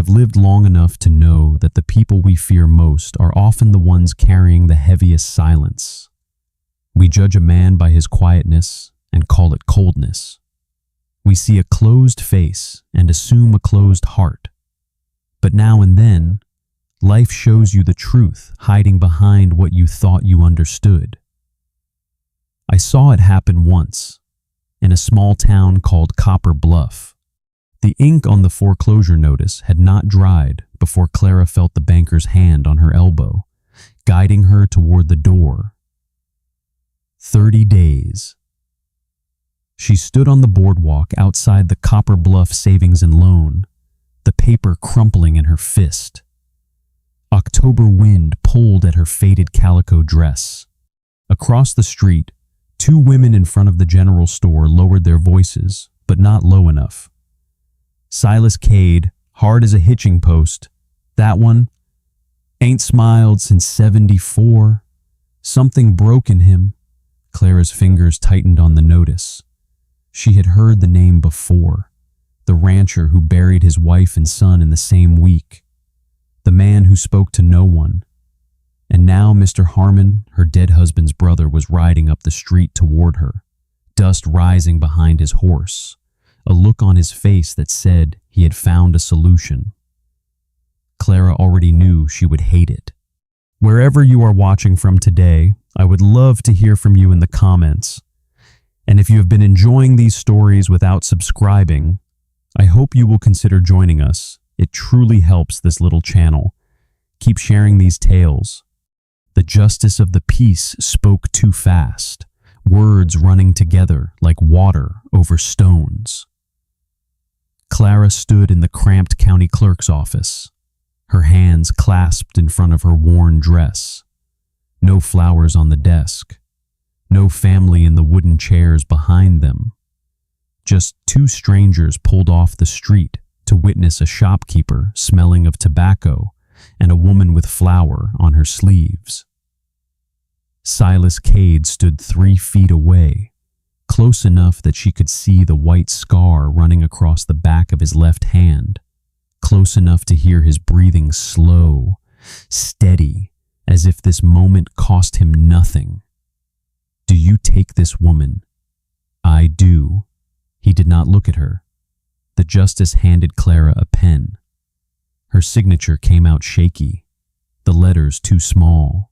have lived long enough to know that the people we fear most are often the ones carrying the heaviest silence. We judge a man by his quietness and call it coldness. We see a closed face and assume a closed heart. But now and then, life shows you the truth hiding behind what you thought you understood. I saw it happen once, in a small town called Copper Bluff. The ink on the foreclosure notice had not dried before Clara felt the banker's hand on her elbow, guiding her toward the door. 30 days. She stood on the boardwalk outside the Copper Bluff Savings and Loan, the paper crumpling in her fist. October wind pulled at her faded calico dress. Across the street, two women in front of the general store lowered their voices, but not low enough. Silas Cade, hard as a hitching post. That one, ain't smiled since '74. Something broke in him. Clara's fingers tightened on the notice. She had heard the name before. The rancher who buried his wife and son in the same week. The man who spoke to no one. And now Mr. Harmon, her dead husband's brother, was riding up the street toward her, dust rising behind his horse, a look on his face that said he had found a solution. Clara already knew she would hate it. Wherever you are watching from today, I would love to hear from you in the comments. And if you have been enjoying these stories without subscribing, I hope you will consider joining us. It truly helps this little channel. Keep sharing these tales. The justice of the peace spoke too fast, words running together like water over stones. Clara stood in the cramped county clerk's office, her hands clasped in front of her worn dress. No flowers on the desk, no family in the wooden chairs behind them. Just two strangers pulled off the street to witness a shopkeeper smelling of tobacco and a woman with flour on her sleeves. Silas Cade stood 3 feet away, close enough that she could see the white scar running across the back of his left hand, close enough to hear his breathing slow, steady, as if this moment cost him nothing. "Do you take this woman?" "I do." He did not look at her. The justice handed Clara a pen. Her signature came out shaky, the letters too small.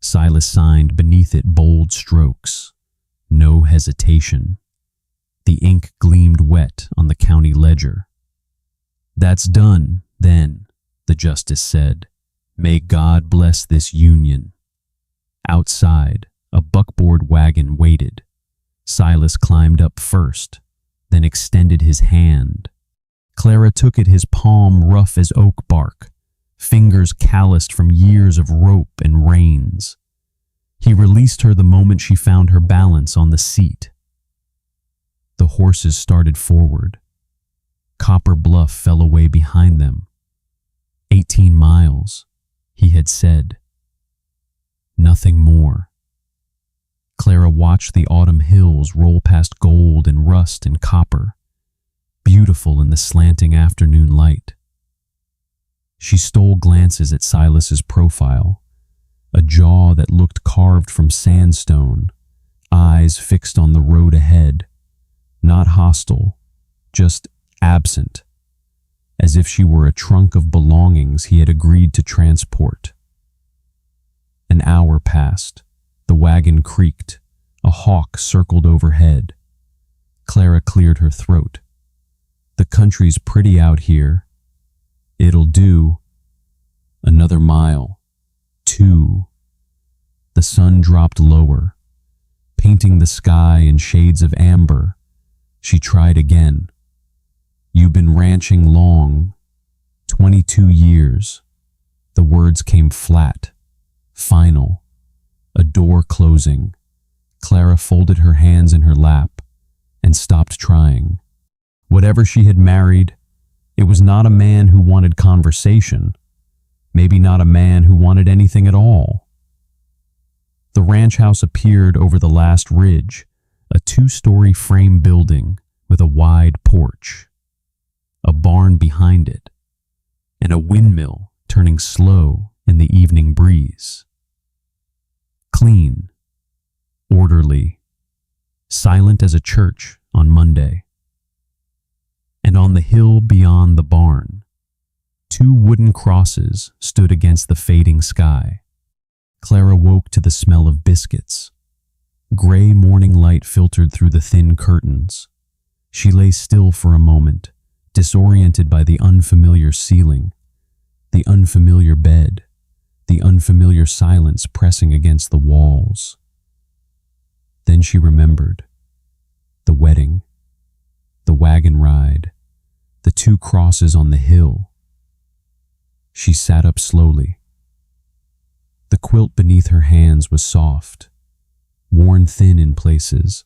Silas signed beneath it bold strokes. No hesitation. The ink gleamed wet on the county ledger. "That's done, then," the justice said. "May God bless this union." Outside, a buckboard wagon waited. Silas climbed up first, then extended his hand. Clara took it, his palm rough as oak bark, fingers calloused from years of rope and reins. He released her the moment she found her balance on the seat. The horses started forward. Copper Bluff fell away behind them. 18 miles, he had said. Nothing more. Clara watched the autumn hills roll past gold and rust and copper, beautiful in the slanting afternoon light. She stole glances at Silas's profile, a jaw that looked carved from sandstone, eyes fixed on the road ahead, not hostile, just absent, as if she were a trunk of belongings he had agreed to transport. An hour passed. The wagon creaked. A hawk circled overhead. Clara cleared her throat. "The country's pretty out here. It'll do." Another mile. 2. The sun dropped lower, painting the sky in shades of amber. She tried again. "You've been ranching long. 22 years. The words came flat, final. A door closing. Clara folded her hands in her lap and stopped trying. Whatever she had married, it was not a man who wanted conversation, maybe not a man who wanted anything at all. The ranch house appeared over the last ridge, a 2-story frame building with a wide porch. A barn behind it. and a windmill turning slow in the evening breeze. Clean, orderly, silent as a church on Monday. And on the hill beyond the barn, two wooden crosses stood against the fading sky. Clara woke to the smell of biscuits. Gray morning light filtered through the thin curtains. She lay still for a moment, disoriented by the unfamiliar ceiling, the unfamiliar bed, the unfamiliar silence pressing against the walls. Then she remembered. The wedding, the wagon ride, the two crosses on the hill. She sat up slowly. The quilt beneath her hands was soft, worn thin in places,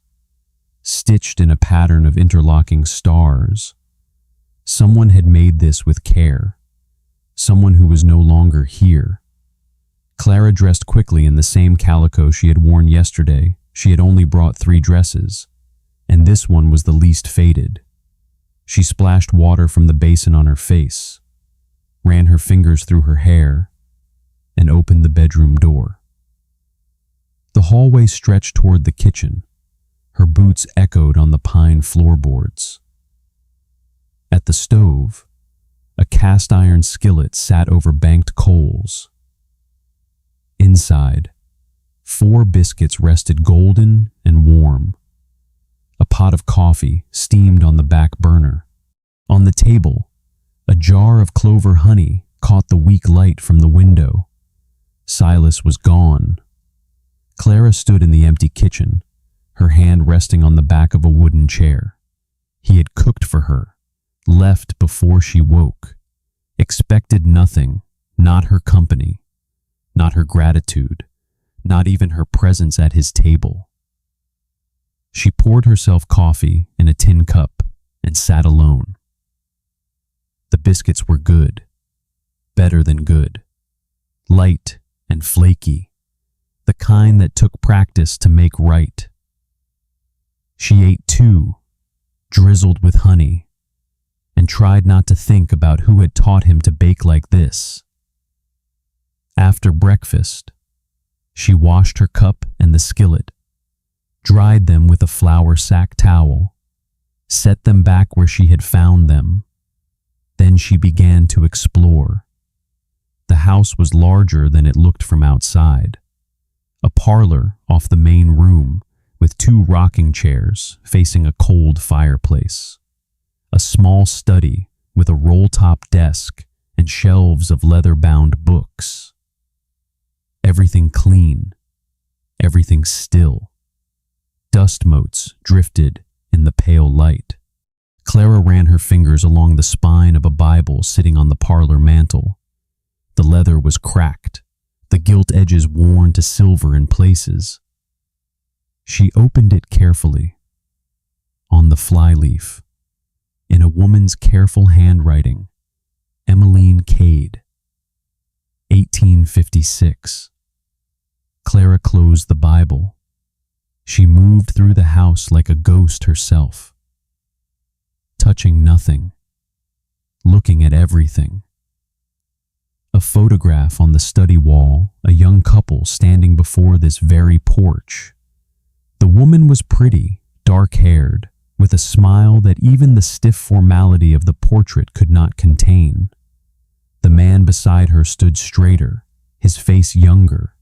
stitched in a pattern of interlocking stars. Someone had made this with care, someone who was no longer here. Clara dressed quickly in the same calico she had worn yesterday. She had only brought 3 dresses, and this one was the least faded. She splashed water from the basin on her face, ran her fingers through her hair, and opened the bedroom door. The hallway stretched toward the kitchen. Her boots echoed on the pine floorboards. At the stove, a cast iron skillet sat over banked coals. Inside, 4 biscuits rested golden and warm. A pot of coffee steamed on the back burner. On the table, a jar of clover honey caught the weak light from the window. Silas was gone. Clara stood in the empty kitchen, her hand resting on the back of a wooden chair. He had cooked for her, left before she woke, expected nothing, not her company, not her gratitude, not even her presence at his table. She poured herself coffee in a tin cup and sat alone. The biscuits were good, better than good, light and flaky, the kind that took practice to make right. She ate 2, drizzled with honey, and tried not to think about who had taught him to bake like this. After breakfast, she washed her cup and the skillet, dried them with a flour sack towel, set them back where she had found them. Then she began to explore. The house was larger than it looked from outside. A parlor off the main room with 2 rocking chairs facing a cold fireplace. A small study with a roll-top desk and shelves of leather-bound books. Everything clean, everything still. Dust motes drifted in the pale light. Clara ran her fingers along the spine of a Bible sitting on the parlor mantel. The leather was cracked, the gilt edges worn to silver in places. She opened it carefully. On the flyleaf, in a woman's careful handwriting, Emmeline Cade, 1856. Clara closed the Bible. She moved through the house like a ghost herself, touching nothing, looking at everything. A photograph on the study wall, a young couple standing before this very porch. The woman was pretty, dark-haired, with a smile that even the stiff formality of the portrait could not contain. The man beside her stood straighter, his face younger,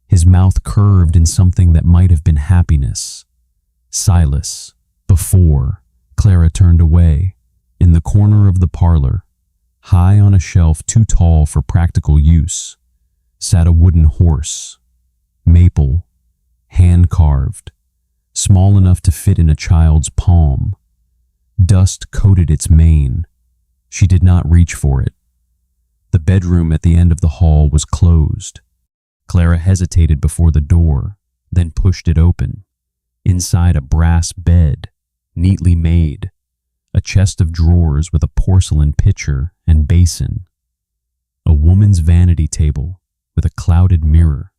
his mouth curved in something that might have been happiness. Silas, before, Clara turned away. In the corner of the parlor, high on a shelf too tall for practical use, sat a wooden horse, maple, hand-carved, small enough to fit in a child's palm. Dust coated its mane. She did not reach for it. The bedroom at the end of the hall was closed. Clara hesitated before the door, then pushed it open. Inside, a brass bed, neatly made, a chest of drawers with a porcelain pitcher and basin, a woman's vanity table with a clouded mirror.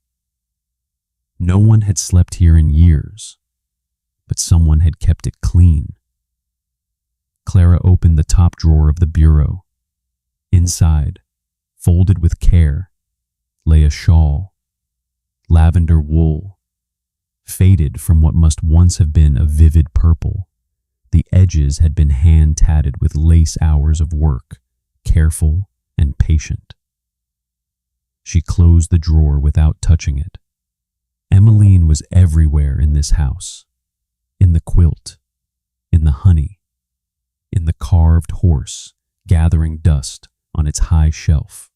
No one had slept here in years, but someone had kept it clean. Clara opened the top drawer of the bureau. Inside, folded with care, lay a shawl, lavender wool, faded from what must once have been a vivid purple. The edges had been hand-tatted with lace hours of work, careful and patient. She closed the drawer without touching it. Emmeline was everywhere in this house. In the quilt, in the honey, in the carved horse gathering dust on its high shelf.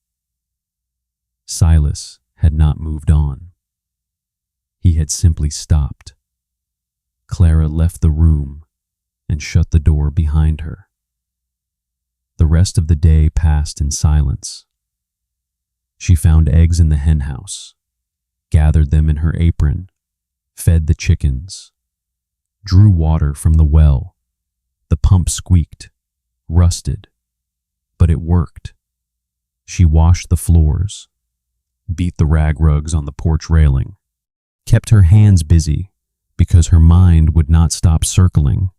Silas had not moved on. He had simply stopped. Clara left the room and shut the door behind her. The rest of the day passed in silence. She found eggs in the henhouse, gathered them in her apron, fed the chickens, drew water from the well. The pump squeaked, rusted, but it worked. She washed the floors, beat the rag rugs on the porch railing, kept her hands busy because her mind would not stop circling.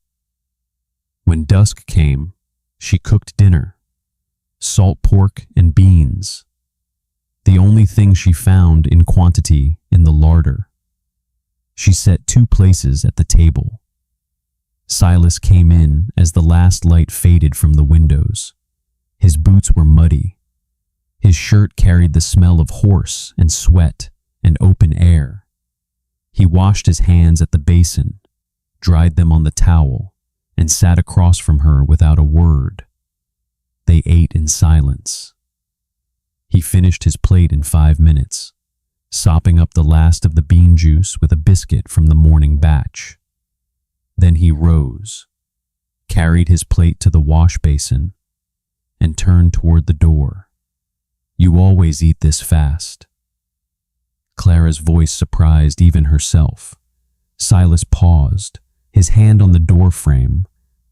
When dusk came, she cooked dinner, salt pork and beans, the only thing she found in quantity in the larder. She set 2 places at the table. Silas came in as the last light faded from the windows. His boots were muddy. His shirt carried the smell of horse and sweat and open air. He washed his hands at the basin, dried them on the towel, and sat across from her without a word. They ate in silence. He finished his plate in 5 minutes, sopping up the last of the bean juice with a biscuit from the morning batch. Then he rose, carried his plate to the wash basin, and turned toward the door. "You always eat this fast." Clara's voice surprised even herself. Silas paused, his hand on the door frame.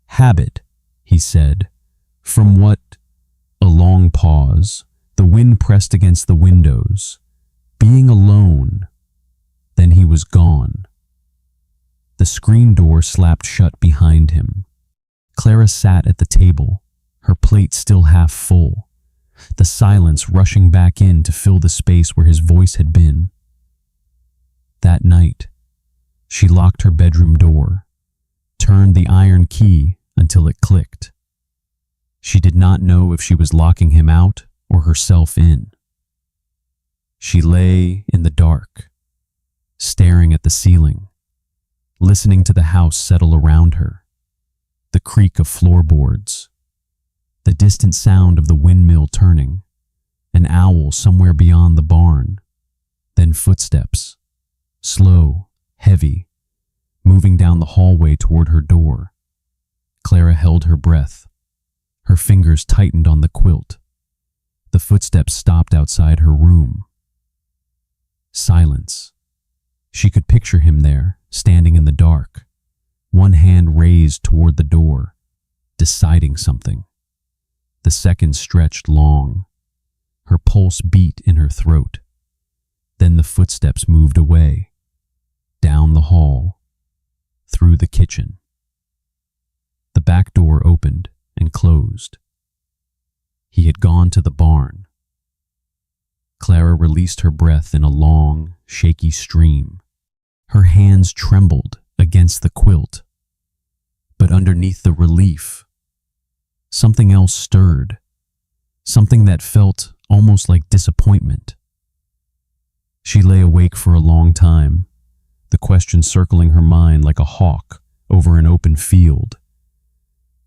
"Habit," he said. "From what?" A long pause. The wind pressed against the windows. "Being alone." Then he was gone. The screen door slapped shut behind him. Clara sat at the table, her plate still half full, the silence rushing back in to fill the space where his voice had been. That night, she locked her bedroom door, turned the iron key until it clicked. She did not know if she was locking him out or herself in. She lay in the dark, staring at the ceiling, listening to the house settle around her, the creak of floorboards, the distant sound of the windmill turning, an owl somewhere beyond the barn, then footsteps, slow, heavy, moving down the hallway toward her door. Clara held her breath. Her fingers tightened on the quilt. The footsteps stopped outside her room. Silence. She could picture him there, standing in the dark, one hand raised toward the door, deciding something. The seconds stretched long. Her pulse beat in her throat. Then the footsteps moved away, down the hall, through the kitchen. The back door opened and closed. He had gone to the barn. Clara released her breath in a long, shaky stream. Her hands trembled against the quilt. But underneath the relief, something else stirred, something that felt almost like disappointment. She lay awake for a long time, the question circling her mind like a hawk over an open field.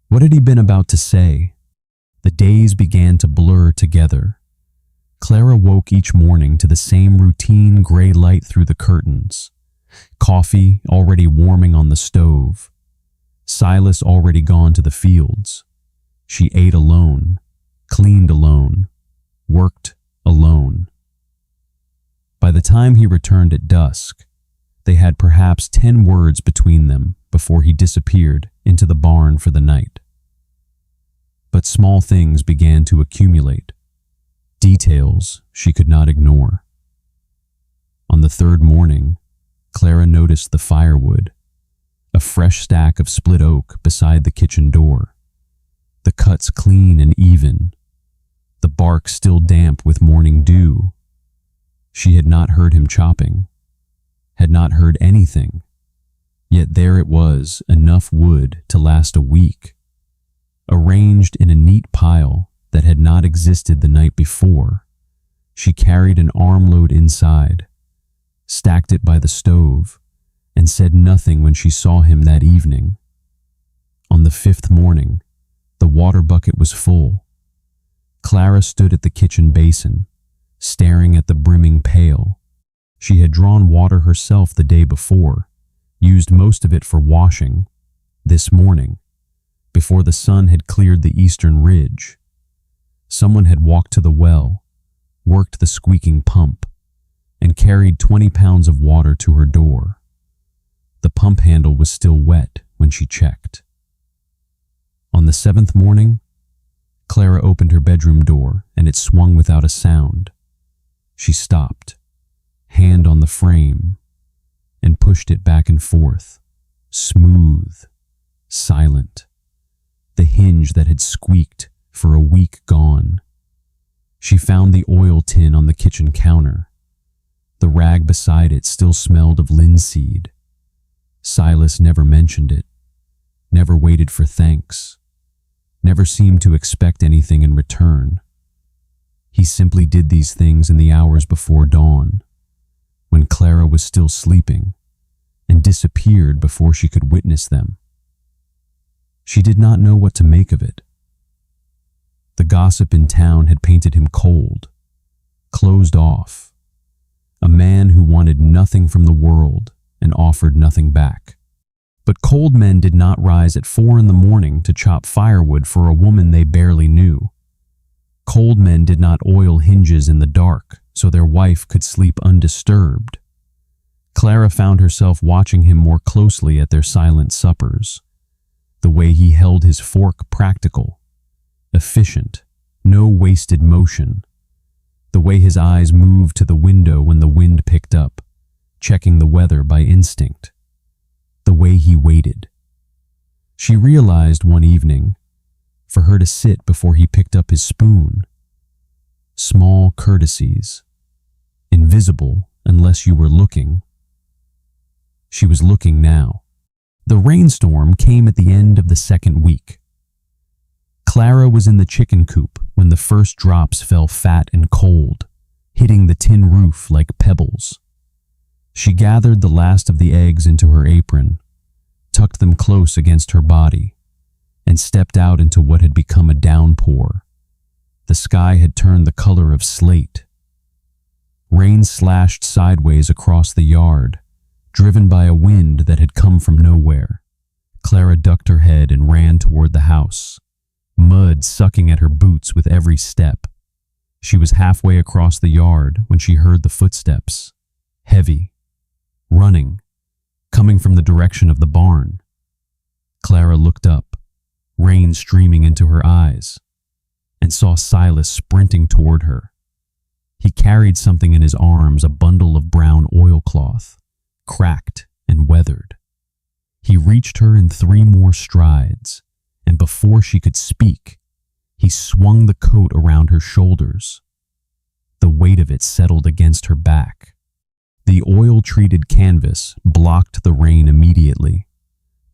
What had he been about to say? The days began to blur together. Clara woke each morning to the same routine gray light through the curtains. Coffee already warming on the stove. Silas already gone to the fields. She ate alone, cleaned alone, worked alone. By the time he returned at dusk, they had perhaps 10 words between them before he disappeared into the barn for the night. But small things began to accumulate, details she could not ignore. On the 3rd morning, Clara noticed the firewood, a fresh stack of split oak beside the kitchen door, the cuts clean and even, the bark still damp with morning dew. She had not heard him chopping, had not heard anything, yet there it was, enough wood to last a week, arranged in a neat pile that had not existed the night before. She carried an armload inside, stacked it by the stove, and said nothing when she saw him that evening. On the 5th morning, the water bucket was full. Clara stood at the kitchen basin, staring at the brimming pail. She had drawn water herself the day before, used most of it for washing. This morning, before the sun had cleared the eastern ridge, someone had walked to the well, worked the squeaking pump, and carried 20 pounds of water to her door. The pump handle was still wet when she checked. On the 7th morning, Clara opened her bedroom door and it swung without a sound. She stopped, hand on the frame, and pushed it back and forth, smooth, silent, the hinge that had squeaked for a week gone. She found the oil tin on the kitchen counter. The rag beside it still smelled of linseed. Silas never mentioned it, never waited for thanks, never seemed to expect anything in return. He simply did these things in the hours before dawn, when Clara was still sleeping, and disappeared before she could witness them. She did not know what to make of it. The gossip in town had painted him cold, closed off, a man who wanted nothing from the world and offered nothing back. But cold men did not rise at 4 in the morning to chop firewood for a woman they barely knew. Cold men did not oil hinges in the dark so their wife could sleep undisturbed. Clara found herself watching him more closely at their silent suppers. The way he held his fork practical, efficient, no wasted motion. The way his eyes moved to the window when the wind picked up, checking the weather by instinct. The way he waited. She realized one evening, for her to sit before he picked up his spoon. Small courtesies, invisible unless you were looking. She was looking now. The rainstorm came at the end of the 2nd week. Clara was in the chicken coop when the first drops fell fat and cold, hitting the tin roof like pebbles. She gathered the last of the eggs into her apron, tucked them close against her body, and stepped out into what had become a downpour. The sky had turned the color of slate. Rain slashed sideways across the yard, driven by a wind that had come from nowhere. Clara ducked her head and ran toward the house, mud sucking at her boots with every step. She was halfway across the yard when she heard the footsteps, heavy, running, coming from the direction of the barn. Clara looked up, rain streaming into her eyes, and saw Silas sprinting toward her. He carried something in his arms, a bundle of brown oilcloth, cracked and weathered. He reached her in 3 more strides, and before she could speak, he swung the coat around her shoulders. The weight of it settled against her back. The oil-treated canvas blocked the rain immediately,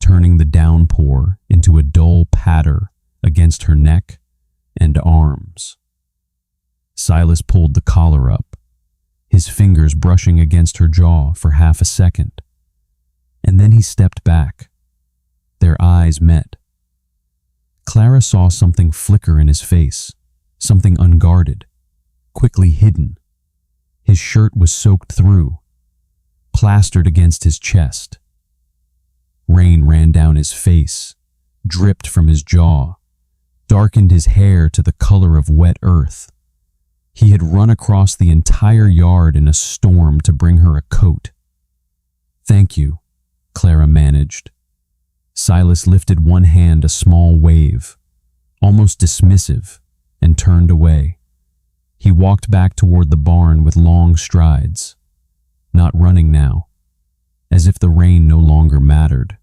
turning the downpour into a dull patter against her neck and arms. Silas pulled the collar up, his fingers brushing against her jaw for half a second, and then he stepped back. Their eyes met. Clara saw something flicker in his face, something unguarded, quickly hidden. His shirt was soaked through, plastered against his chest. Rain ran down his face, dripped from his jaw, darkened his hair to the color of wet earth. He had run across the entire yard in a storm to bring her a coat. "Thank you," Clara managed. Silas lifted one hand a small wave, almost dismissive, and turned away. He walked back toward the barn with long strides, not running now, as if the rain no longer mattered.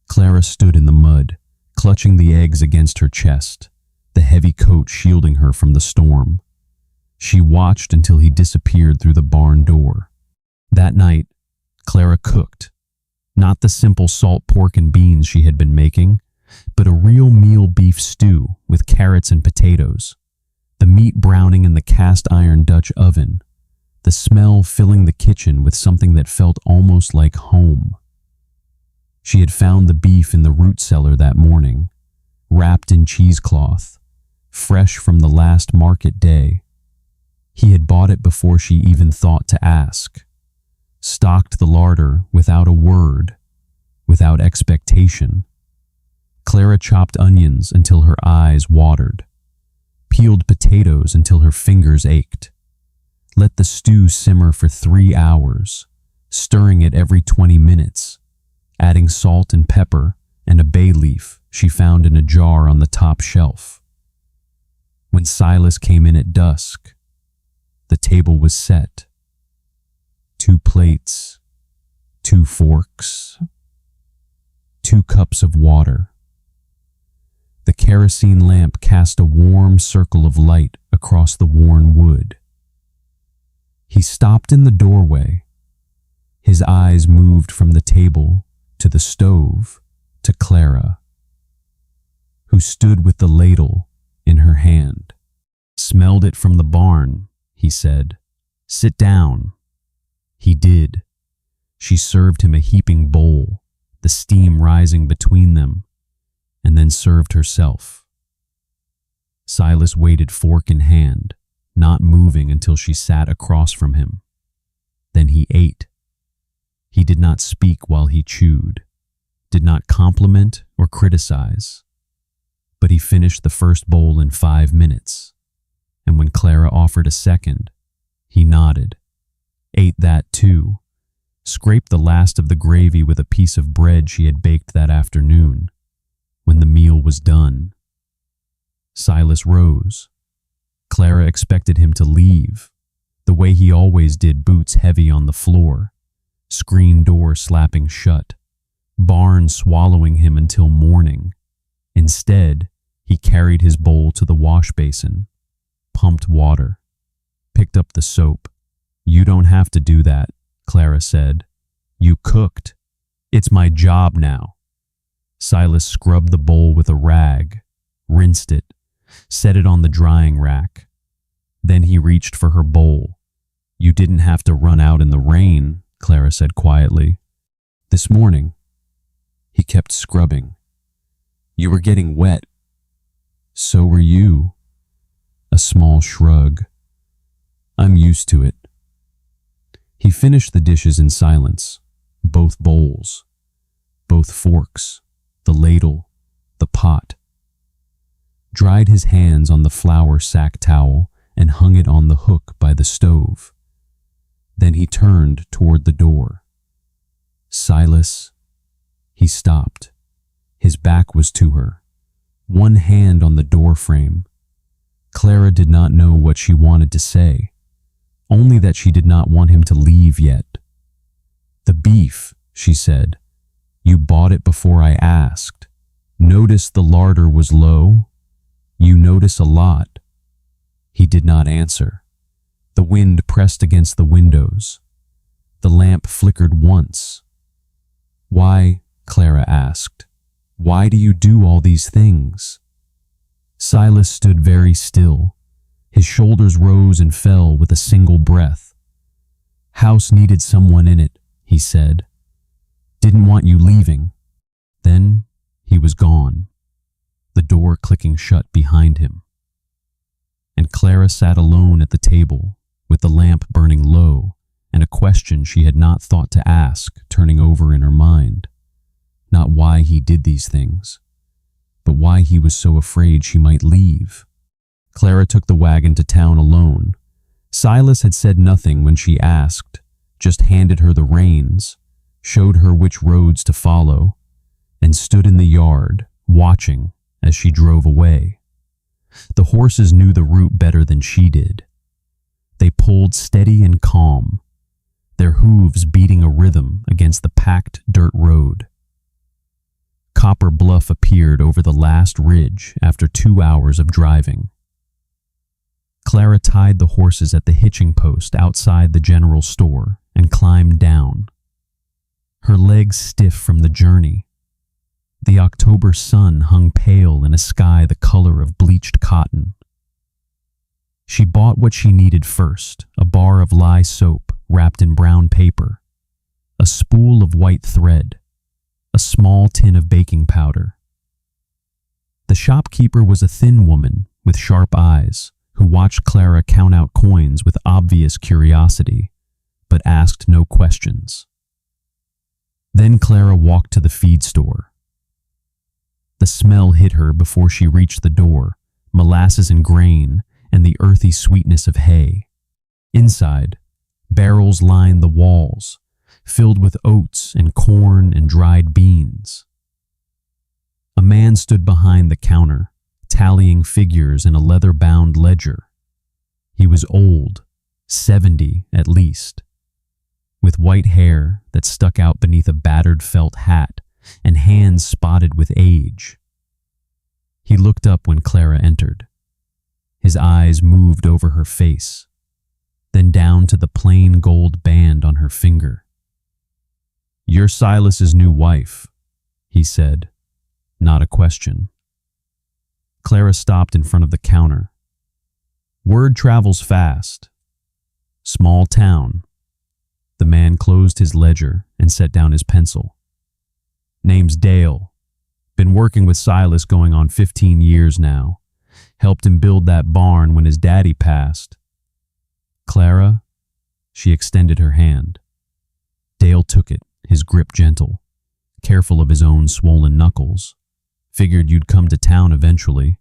Clara stood in the mud, clutching the eggs against her chest, the heavy coat shielding her from the storm. She watched until he disappeared through the barn door. That night, Clara cooked, not the simple salt pork and beans she had been making, but a real meal beef stew with carrots and potatoes, the meat browning in the cast iron Dutch oven, the smell filling the kitchen with something that felt almost like home. She had found the beef in the root cellar that morning, wrapped in cheesecloth, fresh from the last market day. He had bought it before she even thought to ask, stocked the larder without a word, without expectation. Clara chopped onions until her eyes watered, peeled potatoes until her fingers ached. Let the stew simmer for 3 hours, stirring it every 20 minutes, adding salt and pepper and a bay leaf she found in a jar on the top shelf. When Silas came in at dusk, the table was set. 2 plates, 2 forks, 2 cups of water. The kerosene lamp cast a warm circle of light across the worn wood. He stopped in the doorway. His eyes moved from the table to the stove to Clara, who stood with the ladle in her hand. "Smelled it from the barn," he said. "Sit down." He did. She served him a heaping bowl, the steam rising between them, and then served herself. Silas waited fork in hand, not moving until she sat across from him. Then he ate. He did not speak while he chewed, did not compliment or criticize, but he finished the first bowl in 5 minutes, and when Clara offered a second, he nodded, ate that too, scraped the last of the gravy with a piece of bread she had baked that afternoon. When the meal was done, Silas rose. Clara expected him to leave, the way he always did, boots heavy on the floor, screen door slapping shut, barn swallowing him until morning. Instead, he carried his bowl to the wash basin, pumped water, picked up the soap. "You don't have to do that," Clara said. "You cooked. It's my job now." Silas scrubbed the bowl with a rag, rinsed it, set it on the drying rack. Then he reached for her bowl. "You didn't have to run out in the rain," Clara said quietly. "This morning." He kept scrubbing. "You were getting wet." "So were you." A small shrug. "I'm used to it." He finished the dishes in silence, both bowls, both forks, the ladle, the pot. Dried his hands on the flour sack towel and hung it on the hook by the stove. Then he turned toward the door. "Silas." He stopped. His back was to her, one hand on the door frame. Clara did not know what she wanted to say, only that she did not want him to leave yet. "The beef," she said. "You bought it before I asked. Notice the larder was low? You notice a lot." He did not answer. The wind pressed against the windows. The lamp flickered once. "Why?" Clara asked. "Why do you do all these things?" Silas stood very still. His shoulders rose and fell with a single breath. "House needed someone in it," he said. "Didn't want you leaving." Then he was gone, the door clicking shut behind him. And Clara sat alone at the table, with the lamp burning low and a question she had not thought to ask turning over in her mind. Not why he did these things, but why he was so afraid she might leave. Clara took the wagon to town alone. Silas had said nothing when she asked, just handed her the reins, showed her which roads to follow, and stood in the yard, watching as she drove away. The horses knew the route better than she did. They pulled steady and calm, their hooves beating a rhythm against the packed dirt road. Copper Bluff appeared over the last ridge after 2 hours of driving. Clara tied the horses at the hitching post outside the general store and climbed down. Her legs stiff from the journey. The October sun hung pale in a sky the color of bleached cotton. She bought what she needed first, a bar of lye soap wrapped in brown paper, a spool of white thread, a small tin of baking powder. The shopkeeper was a thin woman with sharp eyes who watched Clara count out coins with obvious curiosity, but asked no questions. Then Clara walked to the feed store. The smell hit her before she reached the door, molasses and grain, and the earthy sweetness of hay. Inside, barrels lined the walls, filled with oats and corn and dried beans. A man stood behind the counter, tallying figures in a leather-bound ledger. He was old, 70 at least, with white hair that stuck out beneath a battered felt hat and hands spotted with age. He looked up when Clara entered. His eyes moved over her face, then down to the plain gold band on her finger. "You're Silas's new wife," he said, not a question. Clara stopped in front of the counter. "Word travels fast. Small town." The man closed his ledger and set down his pencil. "Name's Dale. Been working with Silas going on 15 years now. Helped him build that barn when his daddy passed." "Clara?" She extended her hand. Dale took it, his grip gentle, careful of his own swollen knuckles. "Figured you'd come to town eventually."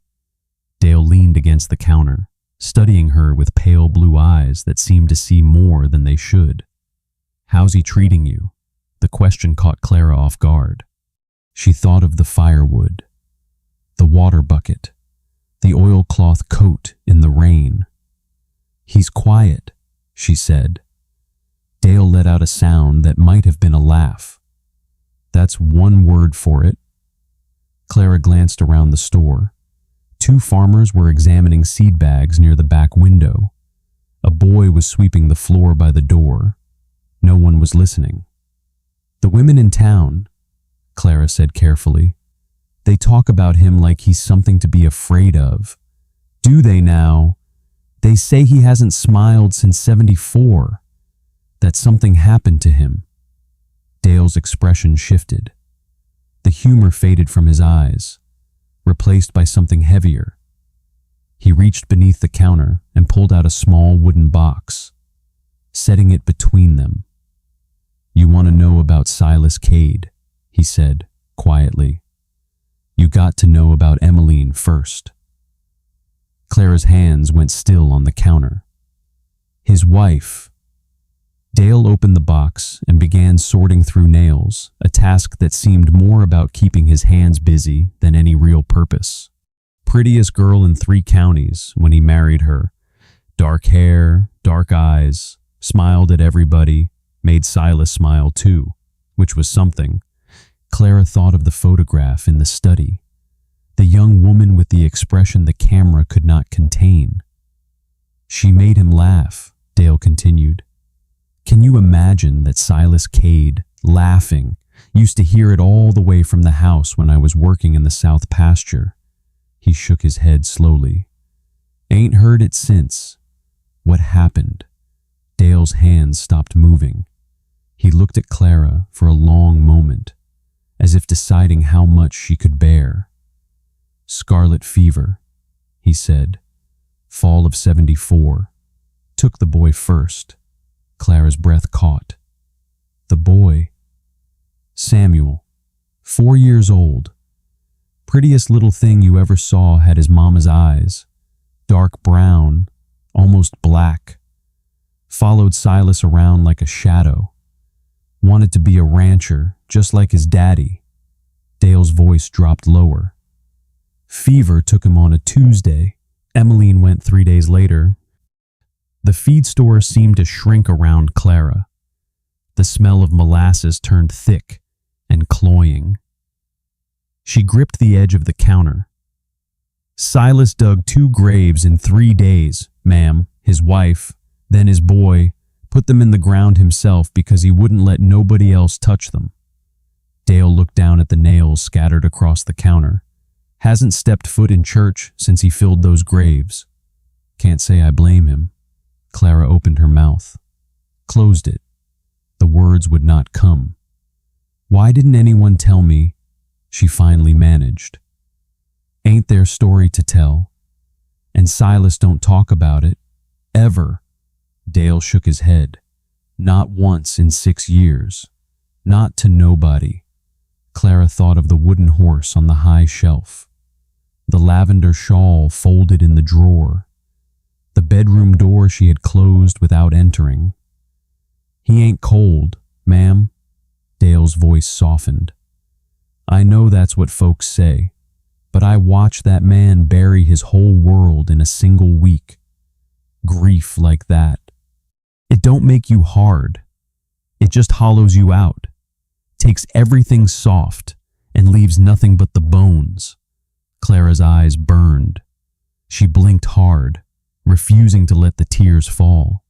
Dale leaned against the counter, studying her with pale blue eyes that seemed to see more than they should. "How's he treating you?" The question caught Clara off guard. She thought of the firewood, the water bucket, the oilcloth coat in the rain. "He's quiet," she said. Dale let out a sound that might have been a laugh. "That's one word for it." Clara glanced around the store. 2 farmers were examining seed bags near the back window. A boy was sweeping the floor by the door. No one was listening. "The women in town," Clara said carefully. "They talk about him like he's something to be afraid of. Do they now? They say he hasn't smiled since 74. That something happened to him." Dale's expression shifted. The humor faded from his eyes, replaced by something heavier. He reached beneath the counter and pulled out a small wooden box, setting it between them. "You want to know about Silas Cade," he said quietly. "You got to know about Emmeline first." Clara's hands went still on the counter. "His wife." Dale opened the box and began sorting through nails, a task that seemed more about keeping his hands busy than any real purpose. Prettiest girl in 3 counties when he married her. Dark hair, dark eyes, smiled at everybody, made Silas smile too, which was something. Clara thought of the photograph in the study, the young woman with the expression the camera could not contain. "She made him laugh," Dale continued. "Can you imagine that Silas Cade, laughing, used to hear it all the way from the house when I was working in the south pasture?" He shook his head slowly. "Ain't heard it since." "What happened?" Dale's hands stopped moving. He looked at Clara for a long moment, as if deciding how much she could bear. "Scarlet fever," he said. "Fall of 74. Took the boy first." Clara's breath caught. "The boy?" "Samuel, 4 years old. Prettiest little thing you ever saw, had his mama's eyes. Dark brown, almost black. Followed Silas around like a shadow. Wanted to be a rancher, just like his daddy." Dale's voice dropped lower. "Fever took him on a Tuesday. Emmeline went 3 days later." The feed store seemed to shrink around Clara. The smell of molasses turned thick and cloying. She gripped the edge of the counter. Silas dug 2 graves in 3 days, ma'am, his wife, then his boy, put them in the ground himself because he wouldn't let nobody else touch them. Dale looked down at the nails scattered across the counter. Hasn't stepped foot in church since he filled those graves. Can't say I blame him. Clara opened her mouth, closed it. The words would not come. Why didn't anyone tell me? She finally managed. Ain't their story to tell. And Silas don't talk about it. Ever. Dale shook his head. Not once in 6 years. Not to nobody. Clara thought of the wooden horse on the high shelf. The lavender shawl folded in the drawer. The bedroom door she had closed without entering. He ain't cold, ma'am. Dale's voice softened. I know that's what folks say, but I watched that man bury his whole world in a single week. Grief like that. It don't make you hard. It just hollows you out, takes everything soft, and leaves nothing but the bones. Clara's eyes burned. She blinked hard, refusing to let the tears fall.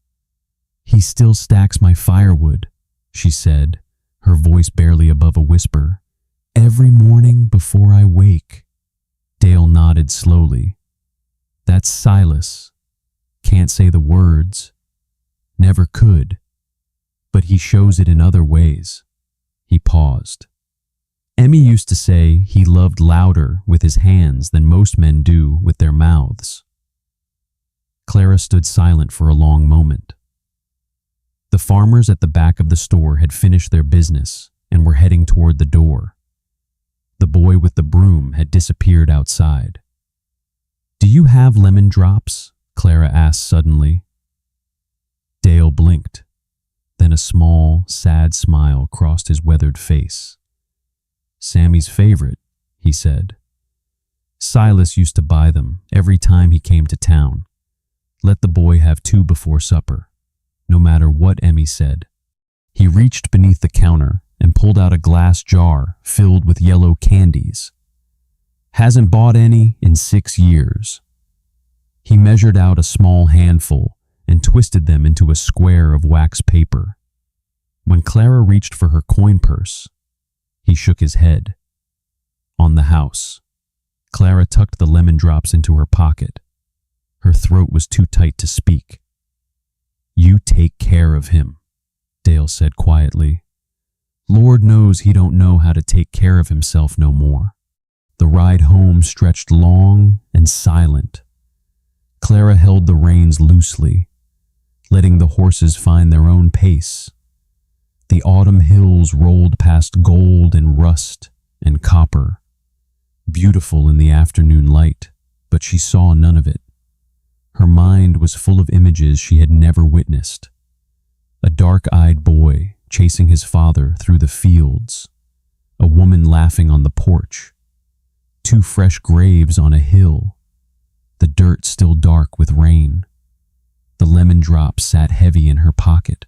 He still stacks my firewood, she said, her voice barely above a whisper. Every morning before I wake. Dale nodded slowly. That's Silas. Can't say the words. Never could. But he shows it in other ways. He paused. Emmy used to say he loved louder with his hands than most men do with their mouths. Clara stood silent for a long moment. The farmers at the back of the store had finished their business and were heading toward the door. The boy with the broom had disappeared outside. Do you have lemon drops? Clara asked suddenly. Dale blinked. Then a small, sad smile crossed his weathered face. Sammy's favorite, he said. Silas used to buy them every time he came to town. Let the boy have 2 before supper, no matter what Emmy said. He reached beneath the counter and pulled out a glass jar filled with yellow candies. Hasn't bought any in 6 years. He measured out a small handful and twisted them into a square of wax paper. When Clara reached for her coin purse, he shook his head. On the house. Clara tucked the lemon drops into her pocket. Her throat was too tight to speak. You take care of him, Dale said quietly. Lord knows he don't know how to take care of himself no more. The ride home stretched long and silent. Clara held the reins loosely, letting the horses find their own pace. The autumn hills rolled past gold and rust and copper, beautiful in the afternoon light, but she saw none of it. Her mind was full of images she had never witnessed. A dark-eyed boy chasing his father through the fields, a woman laughing on the porch, 2 fresh graves on a hill, the dirt still dark with rain. The lemon drops sat heavy in her pocket.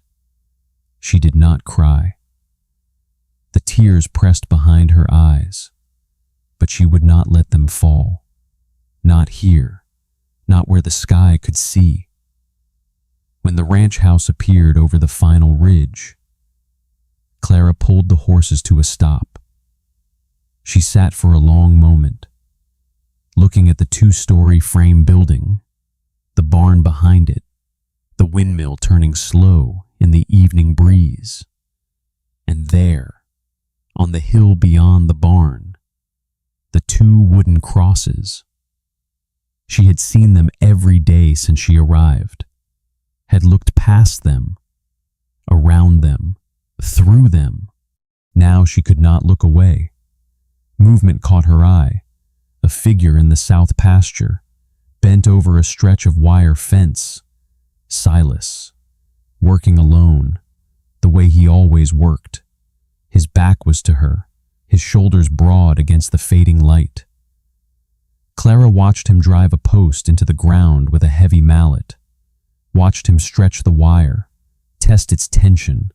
She did not cry. The tears pressed behind her eyes, but she would not let them fall. Not here, not where the sky could see. When the ranch house appeared over the final ridge, Clara pulled the horses to a stop. She sat for a long moment, looking at the 2-story frame building, the barn behind it, the windmill turning slow in the evening breeze. And there, on the hill beyond the barn, the 2 wooden crosses. She had seen them every day since she arrived, had looked past them, around them, through them. Now she could not look away. Movement caught her eye, a figure in the south pasture, bent over a stretch of wire fence. Silas, working alone, the way he always worked. His back was to her, his shoulders broad against the fading light. Clara watched him drive a post into the ground with a heavy mallet, watched him stretch the wire, test its tension,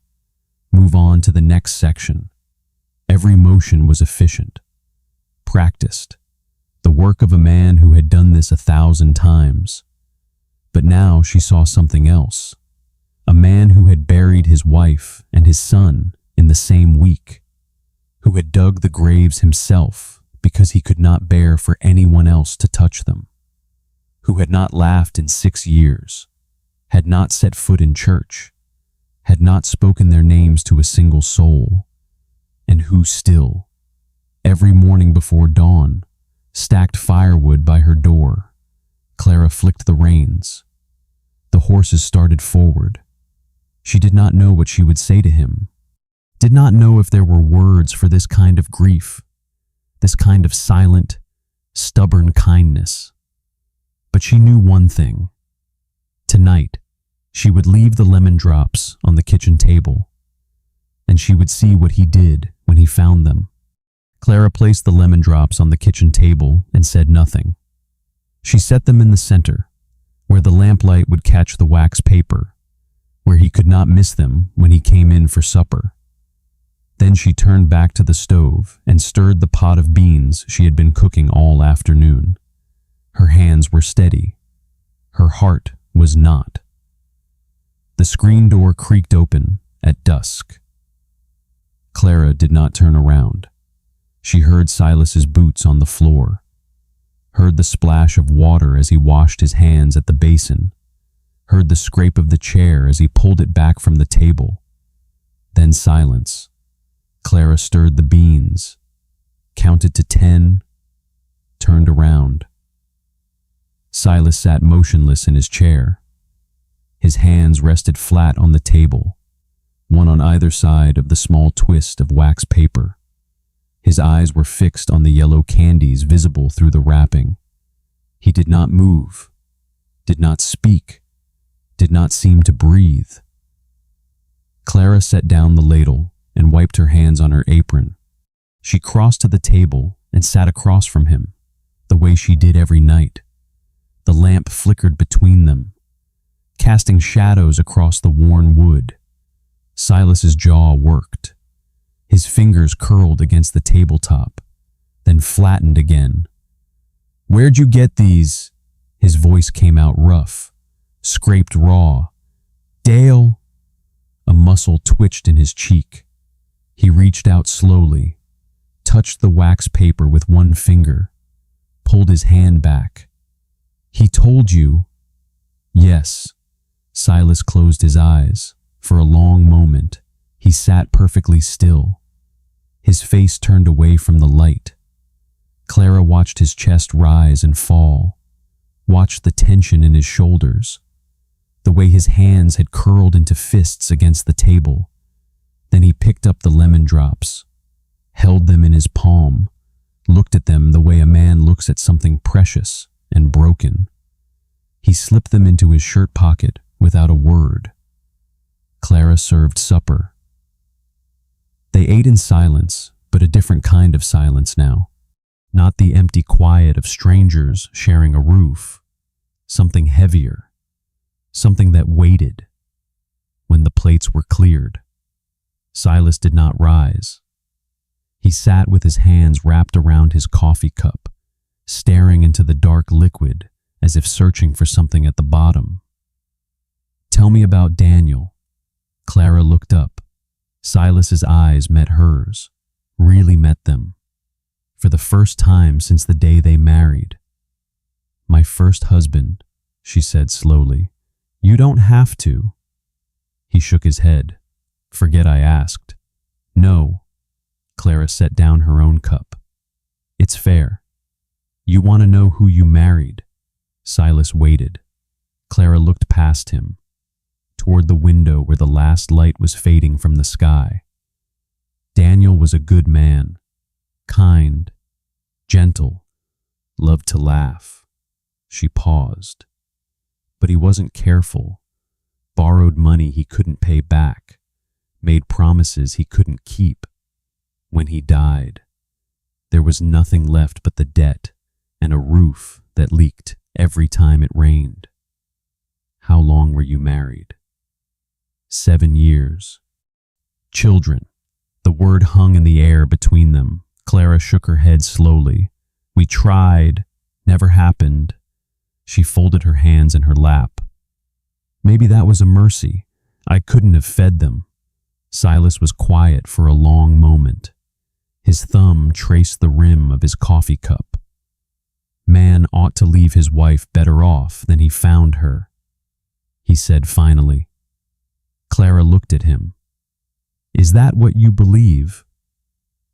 move on to the next section. Every motion was efficient. practiced, the work of a man who had done this 1,000 times. But now she saw something else, a man who had buried his wife and his son in the same week, who had dug the graves himself because he could not bear for anyone else to touch them, who had not laughed in 6 years, had not set foot in church, had not spoken their names to a single soul, and who still, every morning before dawn, stacked firewood by her door. Clara flicked the reins. The horses started forward. She did not know what she would say to him, did not know if there were words for this kind of grief, this kind of silent, stubborn kindness. But she knew one thing. Tonight, she would leave the lemon drops on the kitchen table, and she would see what he did when he found them. Clara placed the lemon drops on the kitchen table and said nothing. She set them in the center, where the lamplight would catch the wax paper, where he could not miss them when he came in for supper. Then she turned back to the stove and stirred the pot of beans she had been cooking all afternoon. Her hands were steady. Her heart was not. The screen door creaked open at dusk. Clara did not turn around. She heard Silas's boots on the floor, heard the splash of water as he washed his hands at the basin, heard the scrape of the chair as he pulled it back from the table. Then silence. Clara stirred the beans, counted to 10, turned around. Silas sat motionless in his chair. His hands rested flat on the table, one on either side of the small twist of wax paper. His eyes were fixed on the yellow candies visible through the wrapping. He did not move, did not speak, did not seem to breathe. Clara set down the ladle and wiped her hands on her apron. She crossed to the table and sat across from him, the way she did every night. The lamp flickered between them, casting shadows across the worn wood. Silas's jaw worked. His fingers curled against the tabletop, then flattened again. "Where'd you get these?" His voice came out rough, scraped raw. "Dale?" A muscle twitched in his cheek. He reached out slowly, touched the wax paper with one finger, pulled his hand back. "He told you?" "Yes." Silas closed his eyes. For a long moment, he sat perfectly still, his face turned away from the light. Clara watched his chest rise and fall, watched the tension in his shoulders, the way his hands had curled into fists against the table. Then he picked up the lemon drops, held them in his palm, looked at them the way a man looks at something precious and broken. He slipped them into his shirt pocket without a word. Clara served supper. They ate in silence, but a different kind of silence now. Not the empty quiet of strangers sharing a roof. Something heavier. Something that waited. When the plates were cleared, Silas did not rise. He sat with his hands wrapped around his coffee cup, staring into the dark liquid as if searching for something at the bottom. "Tell me about Daniel." Clara looked up. Silas's eyes met hers, really met them, for the first time since the day they married. "My first husband," she said slowly. "You don't have to." He shook his head. "Forget I asked." "No." Clara set down her own cup. "It's fair. You want to know who you married." Silas waited. Clara looked past him, toward the window where the last light was fading from the sky. Daniel was a good man, kind, gentle, loved to laugh. She paused. But he wasn't careful, borrowed money he couldn't pay back, made promises he couldn't keep. When he died, there was nothing left but the debt and a roof that leaked every time it rained. "How long were you married?" 7 years. "Children." The word hung in the air between them, Clara shook her head slowly. We tried. Never happened. She folded her hands in her lap. Maybe that was a mercy. I couldn't have fed them. Silas was quiet for a long moment. His thumb traced the rim of his coffee cup. Man ought to leave his wife better off than he found her, he said finally. Clara looked at him. Is that what you believe?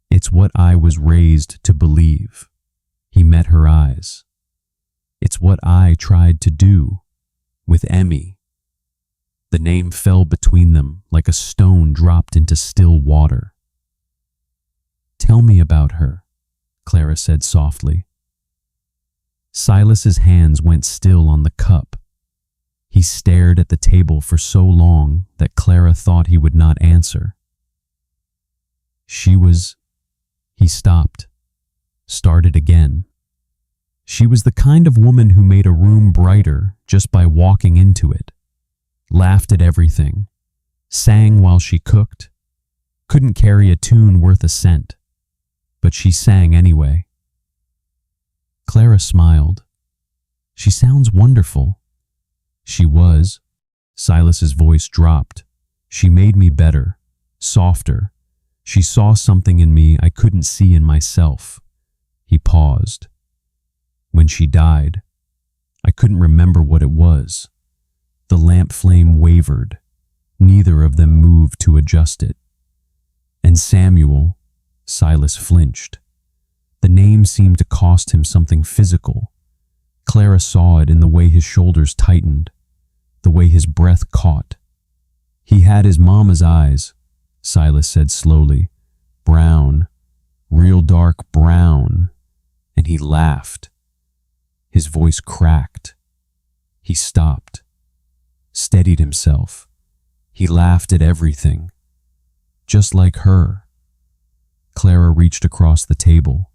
It's what I was raised to believe. He met her eyes. It's what I tried to do with Emmy. The name fell between them like a stone dropped into still water. Tell me about her, Clara said softly. Silas's hands went still on the cup. He stared at the table for so long that Clara thought he would not answer. He stopped, started again. She was the kind of woman who made a room brighter just by walking into it, laughed at everything, sang while she cooked, couldn't carry a tune worth a cent, but she sang anyway. Clara smiled. She sounds wonderful. She was. Silas's voice dropped. She made me better, softer. She saw something in me I couldn't see in myself. He paused. When she died, I couldn't remember what it was. The lamp flame wavered. Neither of them moved to adjust it. And Samuel, Silas flinched. The name seemed to cost him something physical. Clara saw it in the way his shoulders tightened, the way his breath caught. He had his mama's eyes, Silas said slowly. Brown, real dark brown. And he laughed. His voice cracked. He stopped, steadied himself. He laughed at everything, just like her. Clara reached across the table.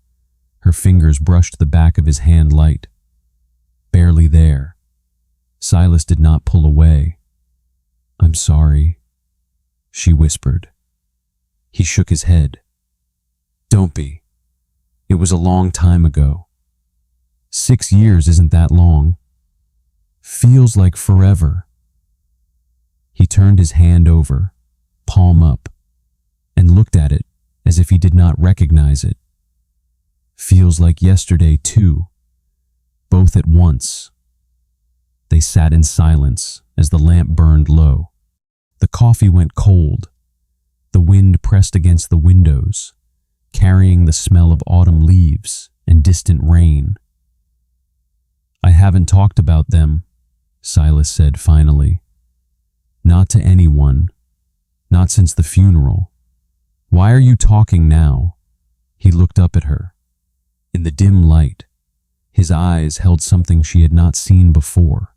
Her fingers brushed the back of his hand light. Barely there. Silas did not pull away. I'm sorry, she whispered. He shook his head. Don't be. It was a long time ago. 6 years isn't that long. Feels like forever. He turned his hand over, palm up, and looked at it as if he did not recognize it. Feels like yesterday, too. Both at once. They sat in silence as the lamp burned low. The coffee went cold. The wind pressed against the windows, carrying the smell of autumn leaves and distant rain. I haven't talked about them, Silas said finally. Not to anyone. Not since the funeral. Why are you talking now? He looked up at her. In the dim light, his eyes held something she had not seen before.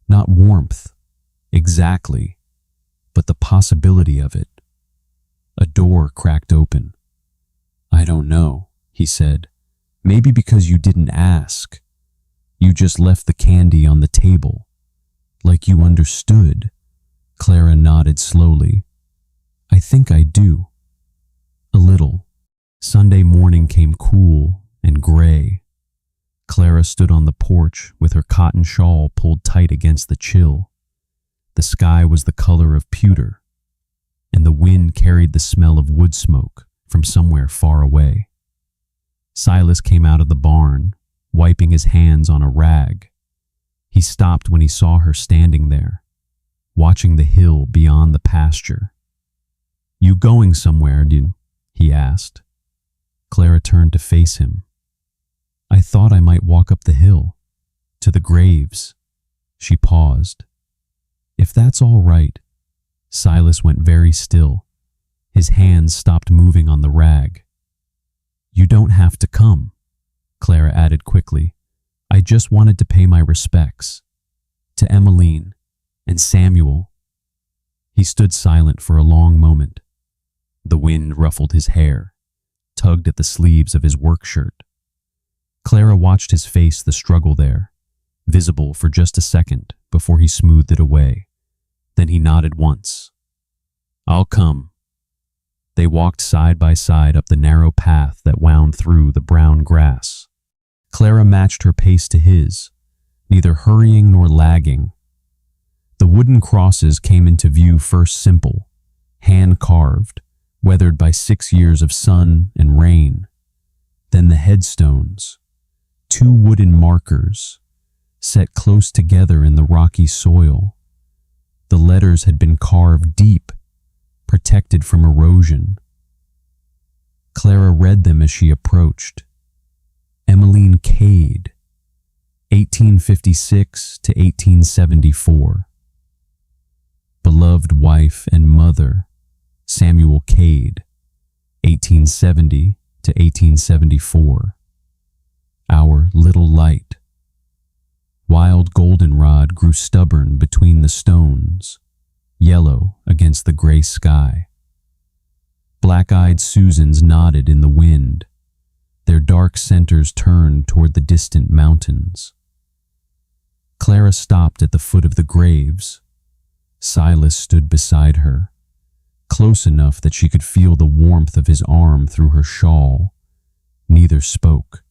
Not warmth, exactly, but the possibility of it. A door cracked open. I don't know, he said. Maybe because you didn't ask. You just left the candy on the table. Like you understood. Clara nodded slowly. I think I do. A little. Sunday morning came cool and gray. Clara stood on the porch with her cotton shawl pulled tight against the chill. The sky was the color of pewter, and the wind carried the smell of wood smoke from somewhere far away. Silas came out of the barn, wiping his hands on a rag. He stopped when he saw her standing there, watching the hill beyond the pasture. You going somewhere, he asked. Clara turned to face him. I thought I might walk up the hill, to the graves. She paused. If that's all right. Silas went very still. His hands stopped moving on the rag. You don't have to come, Clara added quickly. I just wanted to pay my respects. To Emmeline and Samuel. He stood silent for a long moment. The wind ruffled his hair, tugged at the sleeves of his work shirt. Clara watched his face, the struggle there, visible for just a second before he smoothed it away. Then he nodded once. I'll come. They walked side by side up the narrow path that wound through the brown grass. Clara matched her pace to his, neither hurrying nor lagging. The wooden crosses came into view first simple, hand-carved, weathered by 6 years of sun and rain. Then the headstones, 2 wooden markers, set close together in the rocky soil. The letters had been carved deep, protected from erosion. Clara read them as she approached. Emmeline Cade, 1856 to 1874. Beloved wife and mother, Samuel Cade, 1870 to 1874. Our little light. Wild goldenrod grew stubborn between the stones, yellow against the gray sky. Black-eyed Susans nodded in the wind, their dark centers turned toward the distant mountains. Clara stopped at the foot of the graves. Silas stood beside her, close enough that she could feel the warmth of his arm through her shawl. Neither spoke.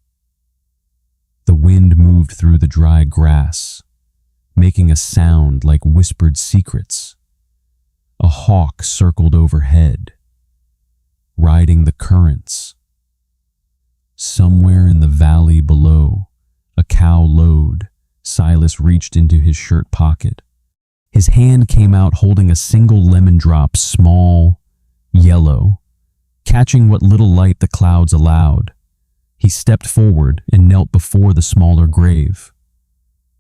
The wind moved through the dry grass, making a sound like whispered secrets. A hawk circled overhead, riding the currents. Somewhere in the valley below, a cow lowed. Silas reached into his shirt pocket. His hand came out holding a single lemon drop, small, yellow, catching what little light the clouds allowed. He stepped forward and knelt before the smaller grave.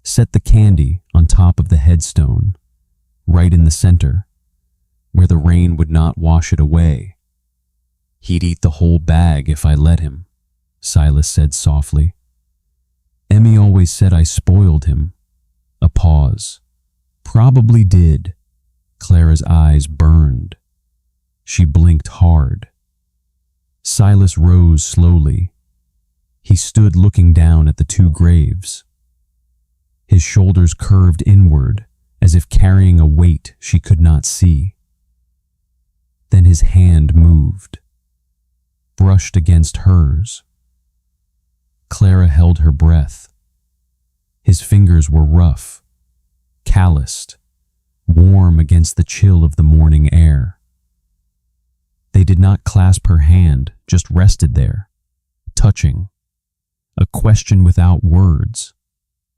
Set the candy on top of the headstone, right in the center, where the rain would not wash it away. He'd eat the whole bag if I let him, Silas said softly. Emmy always said I spoiled him. A pause. Probably did. Clara's eyes burned. She blinked hard. Silas rose slowly. He stood looking down at the 2 graves. His shoulders curved inward, as if carrying a weight she could not see. Then his hand moved, brushed against hers. Clara held her breath. His fingers were rough, calloused, warm against the chill of the morning air. They did not clasp her hand, just rested there, touching. A question without words.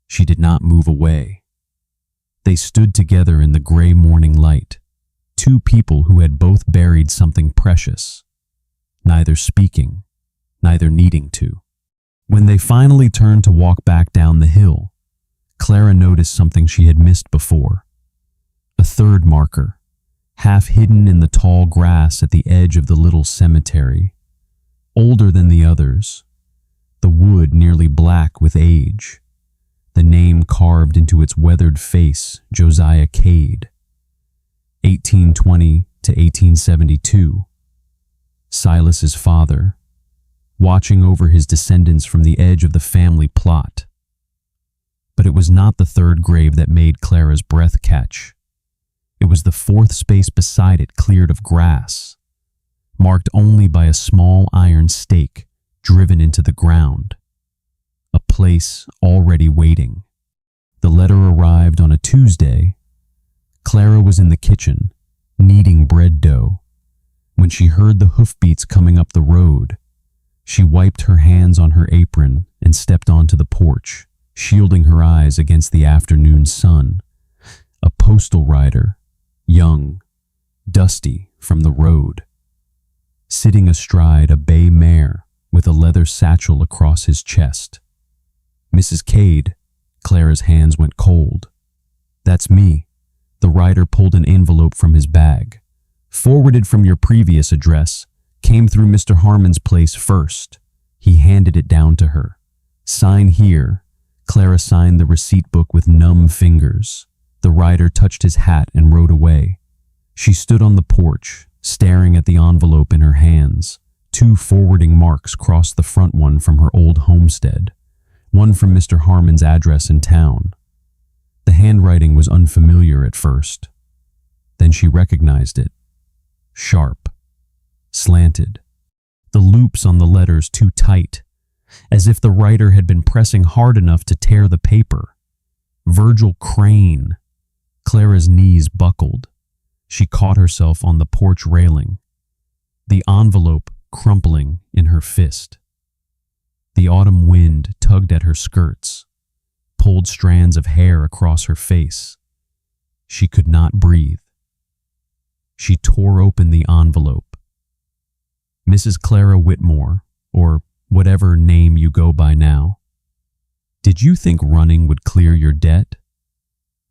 She did not move away. They stood together in the gray morning light, 2 people who had both buried something precious, neither speaking, neither needing to. When they finally turned to walk back down the hill, Clara noticed something she had missed before. A 3rd marker, half hidden in the tall grass at the edge of the little cemetery. Older than the others, the wood nearly black with age. The name carved into its weathered face, Josiah Cade, 1820 to 1872. Silas's father, watching over his descendants from the edge of the family plot. But it was not the 3rd grave that made Clara's breath catch. It was the 4th space beside it, cleared of grass, marked only by a small iron stake driven into the ground. A place already waiting. The letter arrived on a Tuesday. Clara was in the kitchen, kneading bread dough, when she heard the hoofbeats coming up the road. She wiped her hands on her apron and stepped onto the porch, shielding her eyes against the afternoon sun. A postal rider, young, dusty from the road, sitting astride a bay mare with a leather satchel across his chest. Mrs. Cade. Clara's hands went cold. That's me. The rider pulled an envelope from his bag. Forwarded from your previous address. Came through Mr. Harmon's place first. He handed it down to her. Sign here. Clara signed the receipt book with numb fingers. The rider touched his hat and rode away. She stood on the porch, staring at the envelope in her hands. 2 forwarding marks crossed the front one from her old homestead, one from Mr. Harmon's address in town. The handwriting was unfamiliar at first. Then she recognized it. Sharp. slanted, the loops on the letters too tight, as if the writer had been pressing hard enough to tear the paper. Virgil Crane. Clara's knees buckled. She caught herself on the porch railing, the envelope crumpling in her fist. The autumn wind tugged at her skirts, pulled strands of hair across her face. She could not breathe. She tore open the envelope. Mrs. Clara Whitmore, or whatever name you go by now. Did you think running would clear your debt?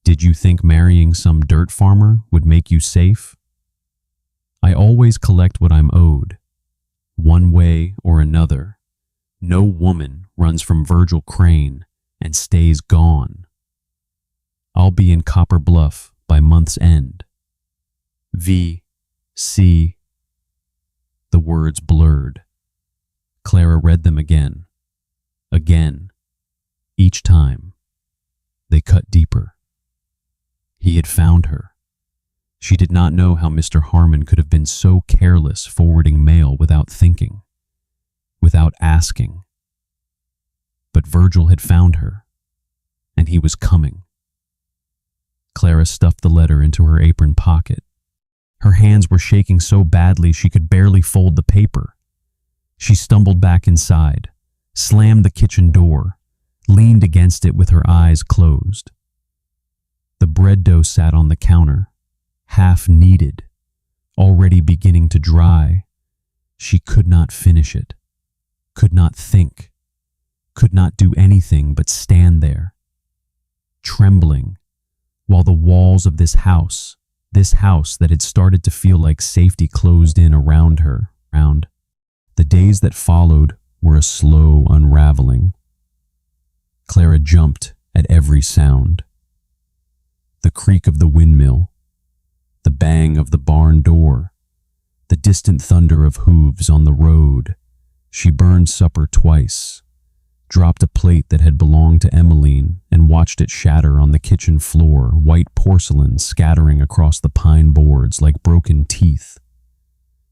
Did you think marrying some dirt farmer would make you safe? I always collect what I'm owed, one way or another. No woman runs from Virgil Crane and stays gone. I'll be in Copper Bluff by month's end. V.C. The words blurred. Clara read them again. Each time, they cut deeper. He had found her. She did not know how Mr. Harmon could have been so careless forwarding mail without thinking, without asking. But Virgil had found her, and he was coming. Clara stuffed the letter into her apron pocket. Her hands were shaking so badly she could barely fold the paper. She stumbled back inside, slammed the kitchen door, leaned against it with her eyes closed. The bread dough sat on the counter, half kneaded, already beginning to dry. She could not finish it, could not think, could not do anything but stand there, trembling, while the walls of this house that had started to feel like safety closed in around her. The days that followed were a slow unraveling. Clara jumped at every sound. The creak of the windmill, the bang of the barn door, the distant thunder of hooves on the road. She burned supper twice, dropped a plate that had belonged to Emmeline, and watched it shatter on the kitchen floor, white porcelain scattering across the pine boards like broken teeth.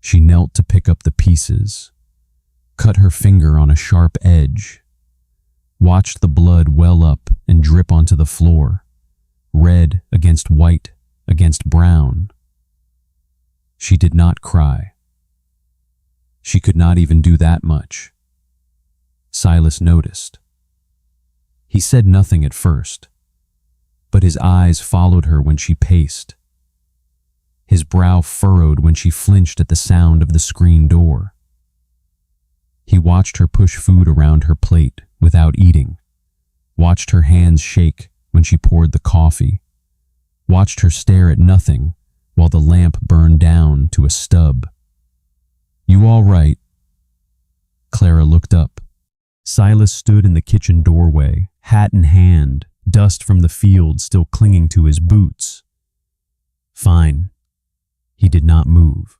She knelt to pick up the pieces, cut her finger on a sharp edge, watched the blood well up and drip onto the floor, red against white against brown. She did not cry. She could not even do that much. Silas noticed. He said nothing at first, but his eyes followed her when she paced. His brow furrowed when she flinched at the sound of the screen door. He watched her push food around her plate without eating, watched her hands shake when she poured the coffee, watched her stare at nothing while the lamp burned down to a stub. "You all right?" Clara looked up. Silas stood in the kitchen doorway, hat in hand, dust from the field still clinging to his boots. "Fine." He did not move.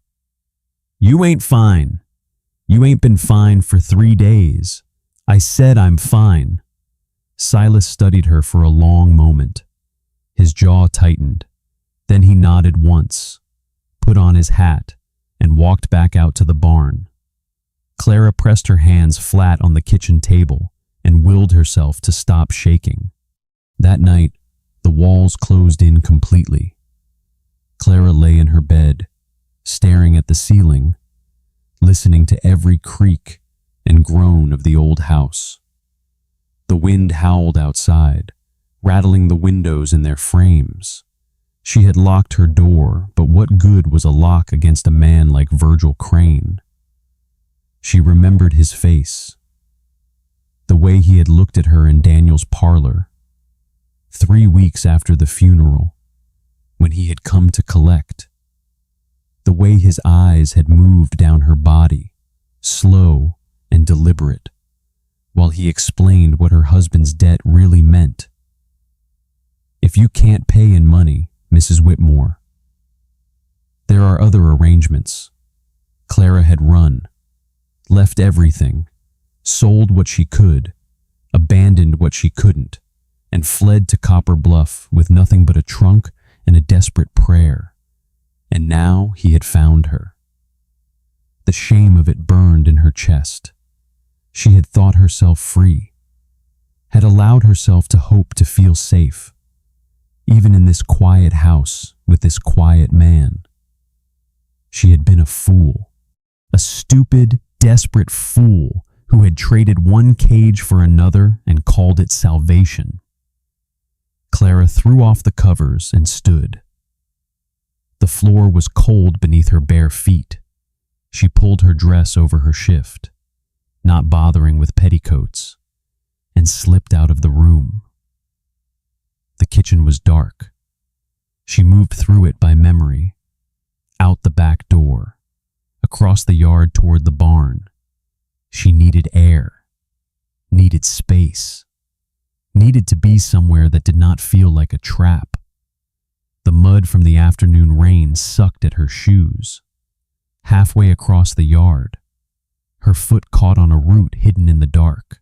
"You ain't fine. You ain't been fine for 3 days. I said I'm fine." Silas studied her for a long moment. His jaw tightened. Then he nodded once, put on his hat, and walked back out to the barn. Clara pressed her hands flat on the kitchen table and willed herself to stop shaking. That night, the walls closed in completely. Clara lay in her bed, staring at the ceiling, listening to every creak and groan of the old house. The wind howled outside, rattling the windows in their frames. She had locked her door, but what good was a lock against a man like Virgil Crane? She remembered his face, the way he had looked at her in Daniel's parlor, 3 weeks after the funeral, when he had come to collect. The way his eyes had moved down her body, slow and deliberate, while he explained what her husband's debt really meant. "If you can't pay in money, Mrs. Whitmore, there are other arrangements." Clara had run, left everything, sold what she could, abandoned what she couldn't, and fled to Copper Bluff with nothing but a trunk and a desperate prayer. And now he had found her. The shame of it burned in her chest. She had thought herself free, had allowed herself to hope to feel safe, even in this quiet house with this quiet man. She had been a fool, a stupid, desperate fool who had traded one cage for another and called it salvation. Clara threw off the covers and stood. The floor was cold beneath her bare feet. She pulled her dress over her shift, not bothering with petticoats, and slipped out of the room. The kitchen was dark. She moved through it by memory, out the back door, across the yard toward the barn. She needed air, needed space, needed to be somewhere that did not feel like a trap. The mud from the afternoon rain sucked at her shoes. Halfway across the yard, her foot caught on a root hidden in the dark.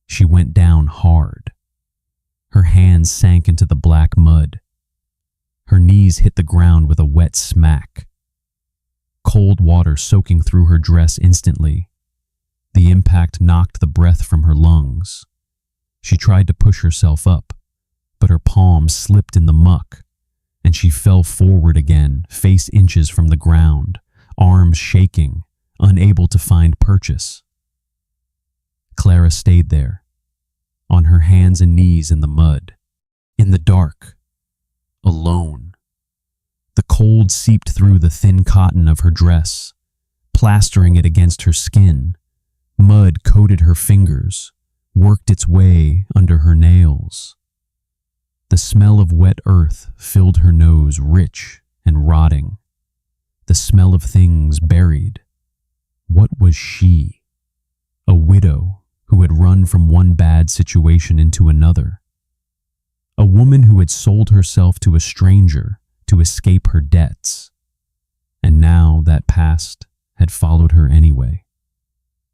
She went down hard. Her hands sank into the black mud. Her knees hit the ground with a wet smack. Cold water soaking through her dress instantly. The impact knocked the breath from her lungs. She tried to push herself up, but her palms slipped in the muck, and she fell forward again, face inches from the ground, arms shaking, unable to find purchase. Clara stayed there, on her hands and knees in the mud, in the dark, alone. The cold seeped through the thin cotton of her dress, plastering it against her skin. Mud coated her fingers, worked its way under her nails. The smell of wet earth filled her nose, rich and rotting. The smell of things buried. What was she? A widow who had run from one bad situation into another. A woman who had sold herself to a stranger to escape her debts. And now that past had followed her anyway.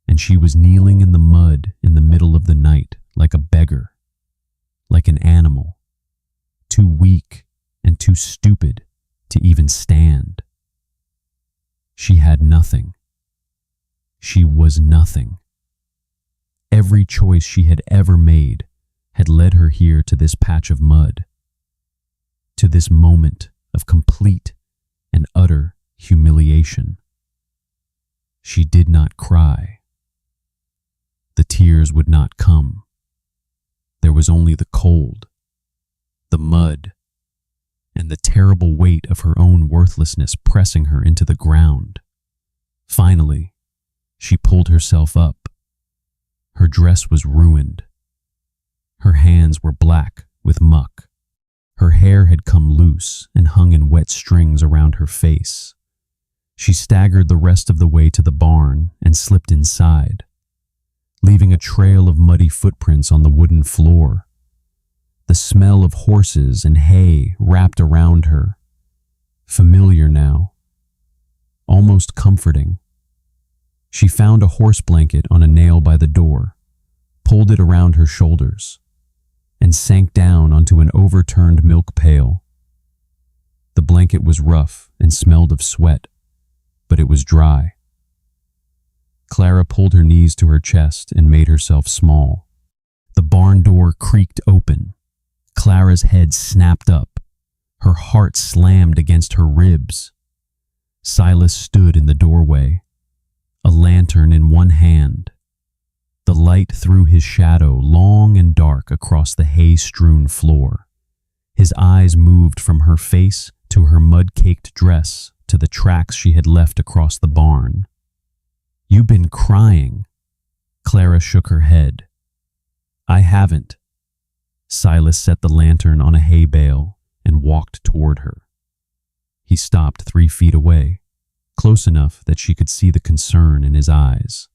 And she was kneeling in the mud in the middle of the night like a beggar, like an animal, too weak and too stupid to even stand. She had nothing. She was nothing. Every choice she had ever made had led her here to this patch of mud, to this moment of complete and utter humiliation. She did not cry. The tears would not come. There was only the cold, the mud, and the terrible weight of her own worthlessness pressing her into the ground. Finally, she pulled herself up. Her dress was ruined. Her hands were black with muck. Her hair had come loose and hung in wet strings around her face. She staggered the rest of the way to the barn and slipped inside, leaving a trail of muddy footprints on the wooden floor. The smell of horses and hay wrapped around her, familiar now, almost comforting. She found a horse blanket on a nail by the door, pulled it around her shoulders, and sank down onto an overturned milk pail. The blanket was rough and smelled of sweat, but it was dry. Clara pulled her knees to her chest and made herself small. The barn door creaked open. Clara's head snapped up. Her heart slammed against her ribs. Silas stood in the doorway, a lantern in one hand. The light threw his shadow long and dark across the hay-strewn floor. His eyes moved from her face to her mud-caked dress to the tracks she had left across the barn. "You've been crying." Clara shook her head. "I haven't." Silas set the lantern on a hay bale and walked toward her. He stopped 3 feet away, close enough that she could see the concern in his eyes,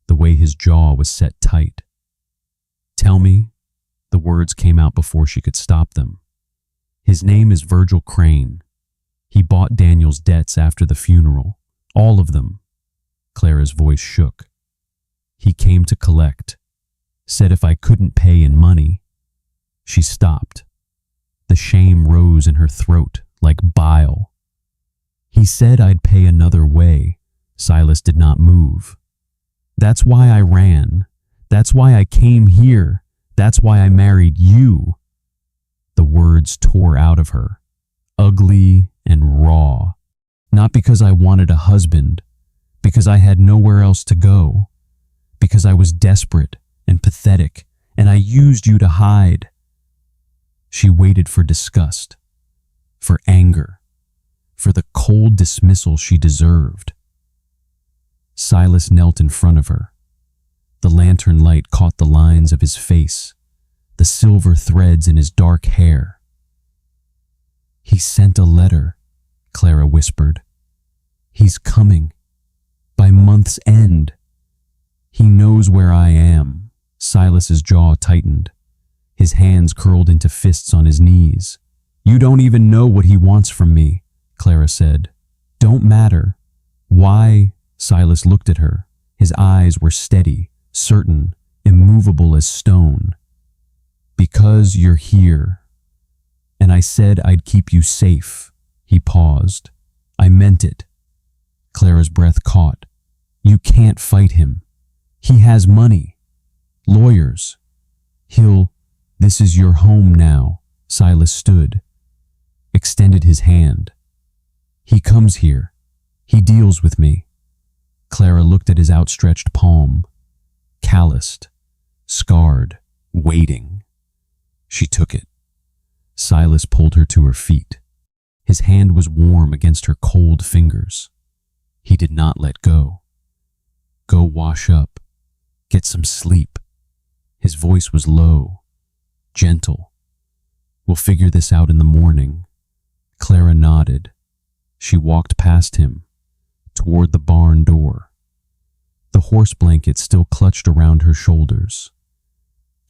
the way his jaw was set tight. "Tell me," the words came out before she could stop them. "His name is Virgil Crane. He bought Daniel's debts after the funeral, all of them." Clara's voice shook. "He came to collect, said if I couldn't pay in money." She stopped. The shame rose in her throat like bile. "He said I'd pay another way, Silas did not move. That's why I ran. That's why I came here. That's why I married you. The words tore out of her, ugly and raw. Not because I wanted a husband, because I had nowhere else to go, because I was desperate and pathetic, and I used you to hide. She waited for disgust, for anger, for the cold dismissal she deserved. Silas knelt in front of her. The lantern light caught the lines of his face, the silver threads in his dark hair. "He sent a letter," Clara whispered. "He's coming. By month's end. He knows where I am." Silas's jaw tightened. His hands curled into fists on his knees. "You don't even know what he wants from me," Clara said. "Don't matter. Why?" Silas looked at her. His eyes were steady, certain, immovable as stone. "Because you're here. And I said I'd keep you safe." He paused. "I meant it." Clara's breath caught. "You can't fight him. He has money. Lawyers. This is your home now." Silas stood, extended his hand. "He comes here. He deals with me." Clara looked at his outstretched palm, calloused, scarred, waiting. She took it. Silas pulled her to her feet. His hand was warm against her cold fingers. He did not let go. "Go wash up. Get some sleep." His voice was low, gentle. "We'll figure this out in the morning." Clara nodded. She walked past him, toward the barn door. The horse blanket still clutched around her shoulders.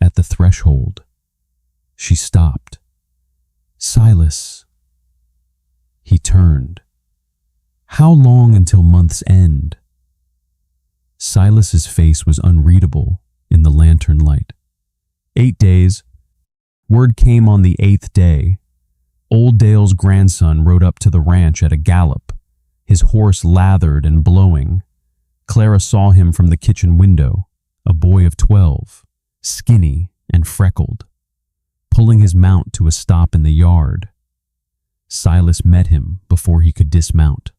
At the threshold, she stopped. "Silas." He turned. "How long until month's end?" Silas's face was unreadable in the lantern light. 8 days. Word came on the 8th day. Old Dale's grandson rode up to the ranch at a gallop, his horse lathered and blowing. Clara saw him from the kitchen window, a boy of 12, skinny and freckled, pulling his mount to a stop in the yard. Silas met him before he could dismount.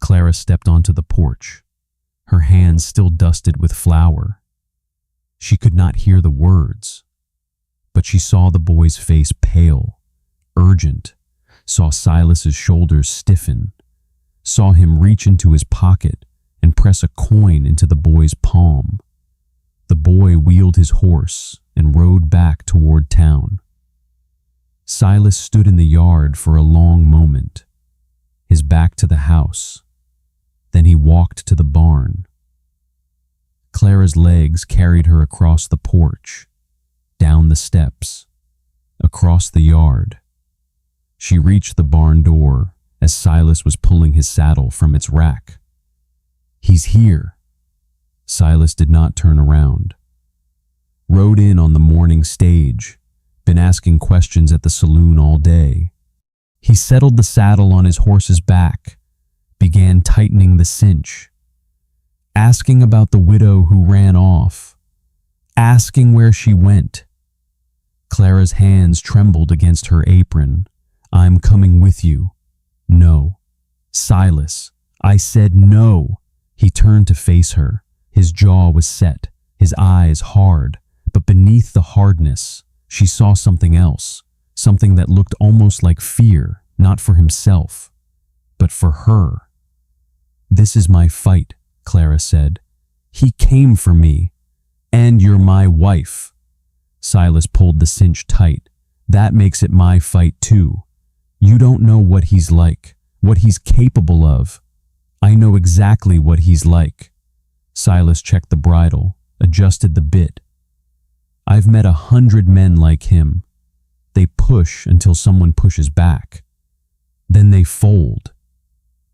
Clara stepped onto the porch, her hands still dusted with flour. She could not hear the words, but she saw the boy's face pale, urgent, saw Silas's shoulders stiffen, saw him reach into his pocket and press a coin into the boy's palm. The boy wheeled his horse and rode back toward town. Silas stood in the yard for a long moment, his back to the house. Then he walked to the barn. Clara's legs carried her across the porch, down the steps, across the yard. She reached the barn door as Silas was pulling his saddle from its rack. "He's here." Silas did not turn around. Rode in on the morning stage, been asking questions at the saloon all day. He settled the saddle on his horse's back, began tightening the cinch, asking about the widow who ran off, asking where she went. Clara's hands trembled against her apron. "I'm coming with you." "No." "Silas, I said no." He turned to face her. His jaw was set, his eyes hard, but beneath the hardness, she saw something else, something that looked almost like fear, not for himself, but for her. "This is my fight," Clara said. "He came for me, and you're my wife." Silas pulled the cinch tight. "That makes it my fight too. You don't know what he's like, what he's capable of. I know exactly what he's like." Silas checked the bridle, adjusted the bit. "I've met 100 men like him. They push until someone pushes back. Then they fold."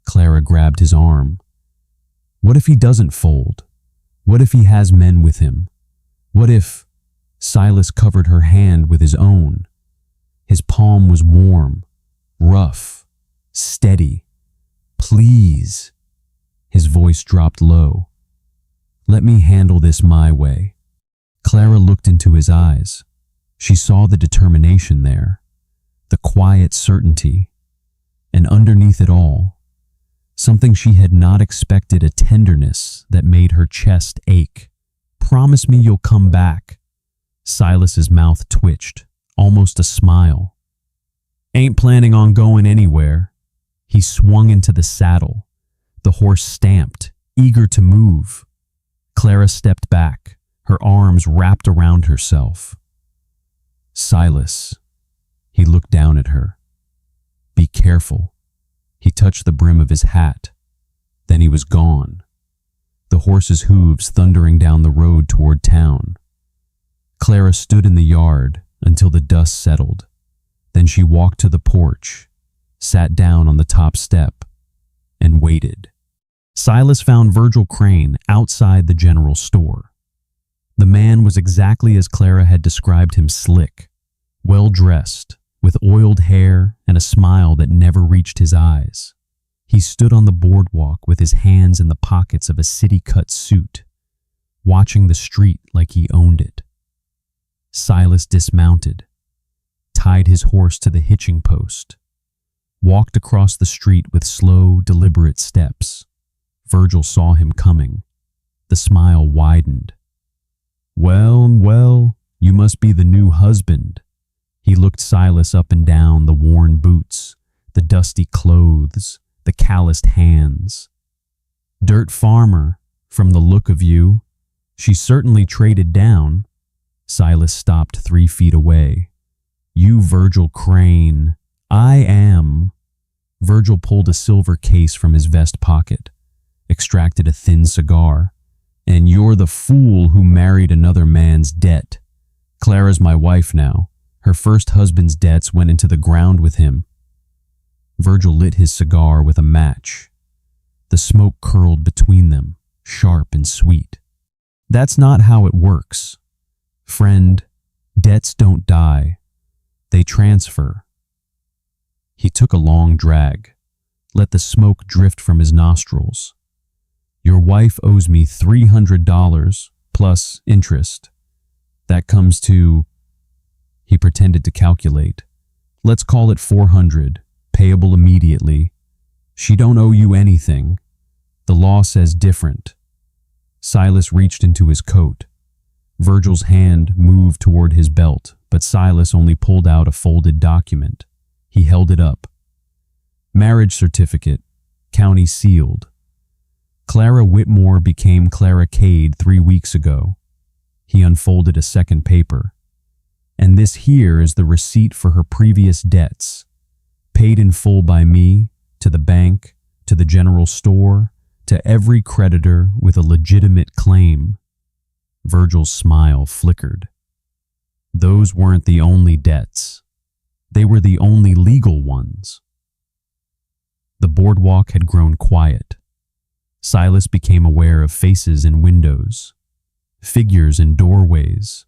Clara grabbed his arm. "What if he doesn't fold? What if he has men with him? What if—" Silas covered her hand with his own. His palm was warm, rough, steady. "Please." His voice dropped low. "Let me handle this my way." Clara looked into his eyes. She saw the determination there, the quiet certainty, and underneath it all, something she had not expected, a tenderness that made her chest ache. "Promise me you'll come back." Silas's mouth twitched, almost a smile. "Ain't planning on going anywhere." He swung into the saddle. The horse stamped, eager to move. Clara stepped back, her arms wrapped around herself. "Silas." He looked down at her. "Be careful." He touched the brim of his hat. Then he was gone, the horse's hooves thundering down the road toward town. Clara stood in the yard until the dust settled. Then she walked to the porch, sat down on the top step, and waited. Silas found Virgil Crane outside the general store. The man was exactly as Clara had described him: slick, well-dressed, with oiled hair and a smile that never reached his eyes. He stood on the boardwalk with his hands in the pockets of a city-cut suit, watching the street like he owned it. Silas dismounted, tied his horse to the hitching post, walked across the street with slow, deliberate steps. Virgil saw him coming. The smile widened. Well, you must be the new husband." He looked Silas up and down, the worn boots, the dusty clothes, the calloused hands. "Dirt farmer, from the look of you. She certainly traded down." Silas stopped 3 feet away. "You Virgil Crane." "I am." Virgil pulled a silver case from his vest pocket, extracted a thin cigar. "And you're the fool who married another man's debt. Clara's my wife now. Her first husband's debts went into the ground with him." Virgil lit his cigar with a match. The smoke curled between them, sharp and sweet. "That's not how it works. Friend, debts don't die. They transfer." He took a long drag, let the smoke drift from his nostrils. "Your wife owes me $300 plus interest. That comes to..." He pretended to calculate. "Let's call it 400, payable immediately. She don't owe you anything. The law says different." Silas reached into his coat. Virgil's hand moved toward his belt, but Silas only pulled out a folded document. He held it up. "Marriage certificate, county sealed. Clara Whitmore became Clara Cade 3 weeks ago." He unfolded a second paper. "And this here is the receipt for her previous debts, paid in full by me, to the bank, to the general store, to every creditor with a legitimate claim." Virgil's smile flickered. Those weren't the only debts. They were the only legal ones. The boardwalk had grown quiet. Silas became aware of faces in windows, figures in doorways.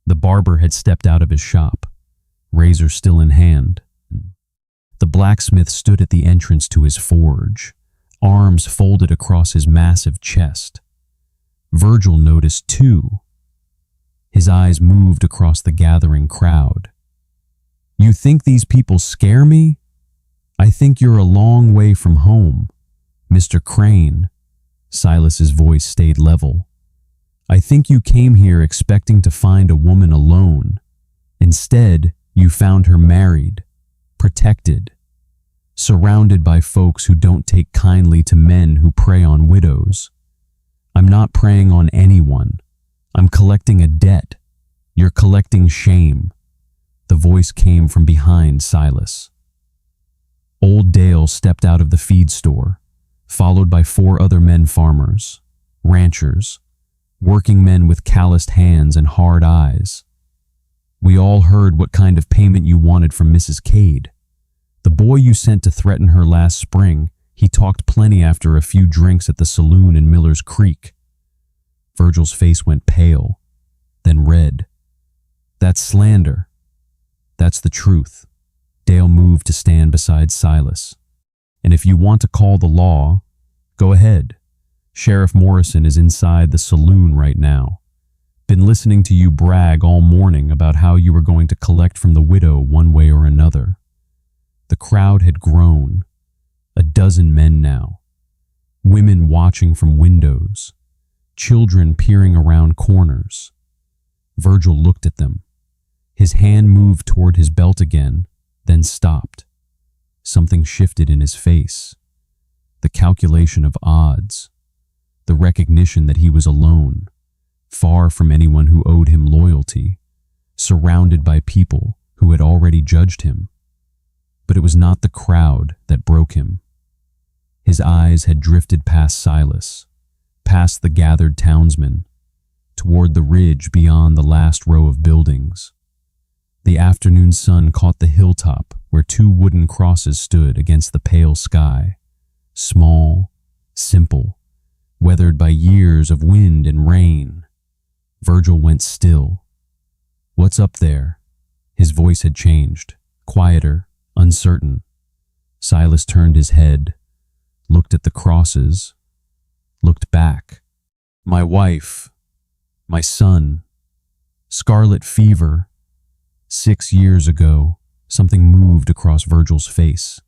The barber had stepped out of his shop, razor still in hand. The blacksmith stood at the entrance to his forge, arms folded across his massive chest. Virgil noticed too. His eyes moved across the gathering crowd. "You think these people scare me? I think you're a long way from home, Mr. Crane." Silas's voice stayed level. "I think you came here expecting to find a woman alone. Instead, you found her married, protected, surrounded by folks who don't take kindly to men who prey on widows. I'm not preying on anyone. I'm collecting a debt. You're collecting shame." The voice came from behind Silas. Old Dale stepped out of the feed store, followed by 4 other men farmers, ranchers, working men with calloused hands and hard eyes. "We all heard what kind of payment you wanted from Mrs. Cade. The boy you sent to threaten her last spring, he talked plenty after a few drinks at the saloon in Miller's Creek." Virgil's face went pale, then red. "That's slander." "That's the truth." Dale moved to stand beside Silas. "And if you want to call the law, Go ahead. Sheriff Morrison is inside the saloon right now. Been listening to you brag all morning about how you were going to collect from the widow one way or another. The crowd had grown. 12 men now. Women watching from windows. Children peering around corners. Virgil looked at them. His hand moved toward his belt again, then stopped. Something shifted in his face. The calculation of odds. The recognition that he was alone, far from anyone who owed him loyalty, surrounded by people who had already judged him. But it was not the crowd that broke him. His eyes had drifted past Silas, past the gathered townsmen, toward the ridge beyond the last row of buildings. The afternoon sun caught the hilltop where 2 wooden crosses stood against the pale sky, small, simple, weathered by years of wind and rain. Virgil went still. "What's up there?" His voice had changed, quieter, uncertain. Silas turned his head, looked at the crosses, looked back. "My wife, my son, scarlet fever." 6 years ago, something moved across Virgil's face.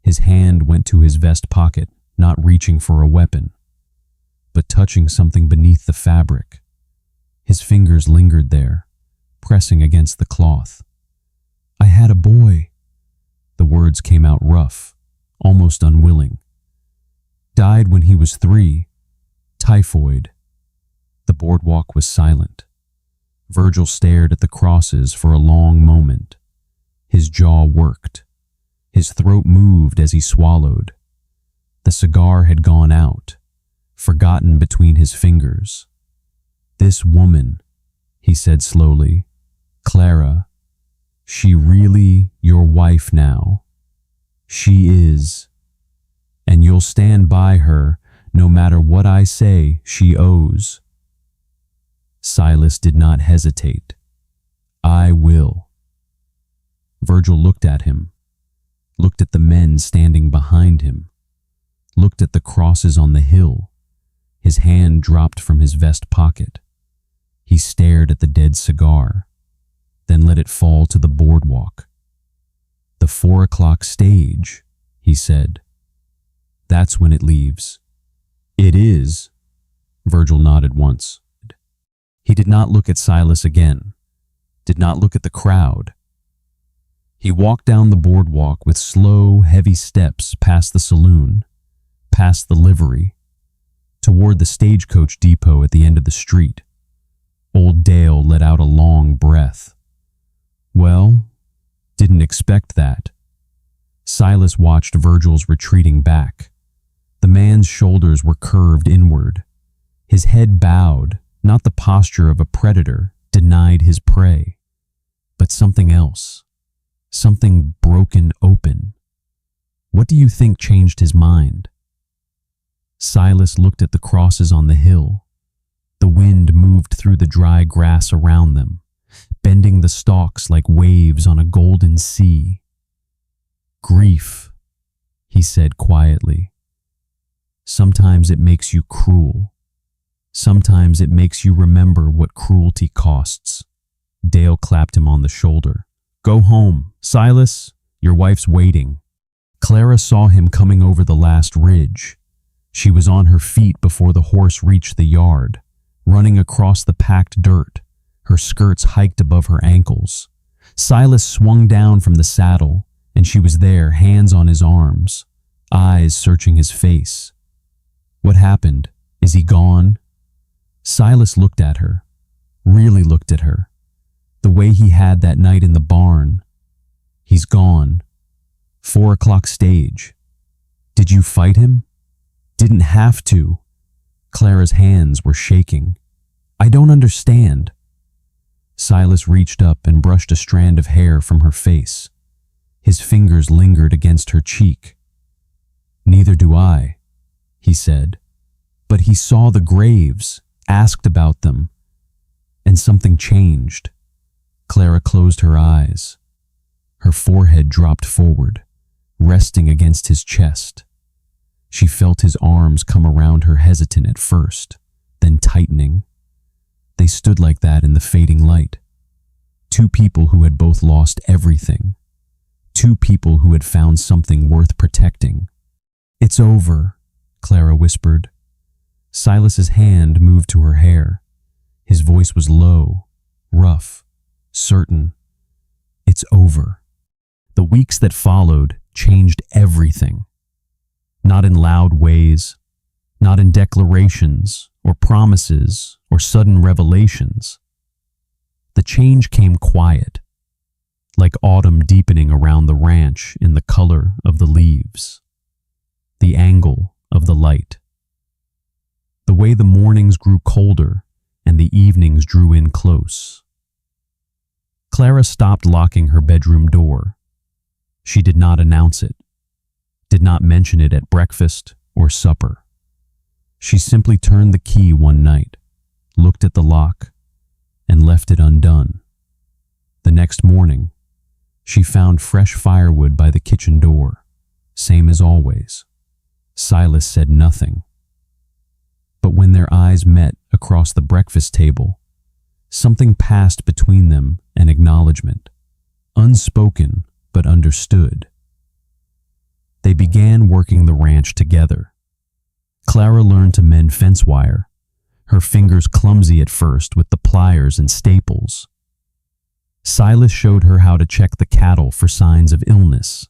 His hand went to his vest pocket, not reaching for a weapon, but touching something beneath the fabric. His fingers lingered there, pressing against the cloth. "I had a boy." The words came out rough, almost unwilling. "Died when he was 3. Typhoid." The boardwalk was silent. Virgil stared at the crosses for a long moment. His jaw worked. His throat moved as he swallowed. The cigar had gone out, forgotten between his fingers. "This woman," he said slowly, "Clara, she really your wife now. She is. And you'll stand by her no matter what I say she owes." Silas did not hesitate. "I will." Virgil looked at him, looked at the men standing behind him, looked at the crosses on the hill. His hand dropped from his vest pocket. He stared at the dead cigar, then let it fall to the boardwalk. "The 4 o'clock stage," he said. "That's when it leaves." "It is." Virgil nodded once. He did not look at Silas again, did not look at the crowd. He walked down the boardwalk with slow, heavy steps past the saloon, past the livery, toward the stagecoach depot at the end of the street. Old Dale let out a long breath. "Well, didn't expect that." Silas watched Virgil's retreating back. The man's shoulders were curved inward. His head bowed, not the posture of a predator, denied his prey, but something else, something broken open. "What do you think changed his mind?" Silas looked at the crosses on the hill. The wind moved through the dry grass around them, bending the stalks like waves on a golden sea. "Grief," he said quietly. "Sometimes it makes you cruel. Sometimes it makes you remember what cruelty costs." Dale clapped him on the shoulder. "Go home. Silas, your wife's waiting." Clara saw him coming over the last ridge. She was on her feet before the horse reached the yard, running across the packed dirt, her skirts hiked above her ankles. Silas swung down from the saddle, and she was there, hands on his arms, eyes searching his face. "What happened? Is he gone?" Silas looked at her, really looked at her, the way he had that night in the barn. "He's gone. 4 o'clock stage." "Did you fight him?" "Didn't have to." Clara's hands were shaking. "I don't understand." Silas reached up and brushed a strand of hair from her face. His fingers lingered against her cheek. "Neither do I," he said. "But he saw the graves, asked about them, and something changed." Clara closed her eyes. Her forehead dropped forward, resting against his chest. She felt his arms come around her, hesitant at first, then tightening. They stood like that in the fading light. Two people who had both lost everything. Two people who had found something worth protecting. "It's over," Clara whispered. Silas's hand moved to her hair. His voice was low, rough, certain. "It's over." The weeks that followed changed everything. Not in loud ways, not in declarations or promises or sudden revelations. The change came quiet, like autumn deepening around the ranch in the color of the leaves, the angle of the light, the way the mornings grew colder and the evenings drew in close. Clara stopped locking her bedroom door. She did not announce it, did not mention it at breakfast or supper. She simply turned the key one night, looked at the lock, and left it undone. The next morning, she found fresh firewood by the kitchen door, same as always. Silas said nothing. But when their eyes met across the breakfast table, something passed between them, an acknowledgement, unspoken but understood. They began working the ranch together. Clara learned to mend fence wire, her fingers clumsy at first with the pliers and staples. Silas showed her how to check the cattle for signs of illness,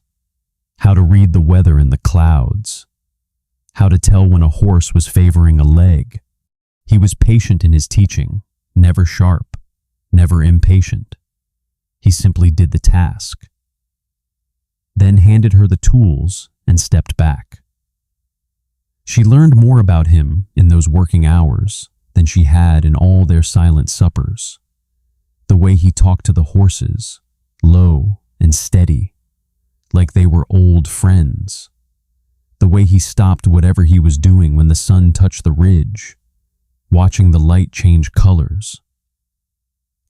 how to read the weather in the clouds, how to tell when a horse was favoring a leg. He was patient in his teaching, never sharp, never impatient. He simply did the task, then handed her the tools and stepped back. She learned more about him in those working hours than she had in all their silent suppers. The way he talked to the horses, low and steady, like they were old friends. The way he stopped whatever he was doing when the sun touched the ridge, watching the light change colors.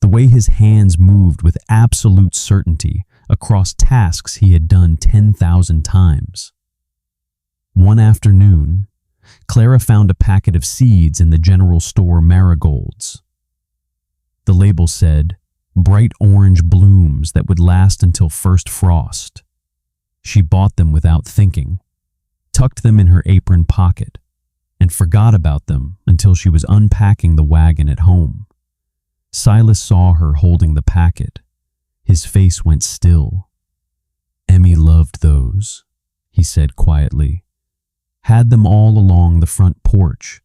The way his hands moved with absolute certainty across tasks he had done 10,000 times. One afternoon, Clara found a packet of seeds in the general store marigolds. The label said, bright orange blooms that would last until first frost. She bought them without thinking, tucked them in her apron pocket, and forgot about them until she was unpacking the wagon at home. Silas saw her holding the packet. His face went still. "Emmy loved those," he said quietly. "Had them all along the front porch.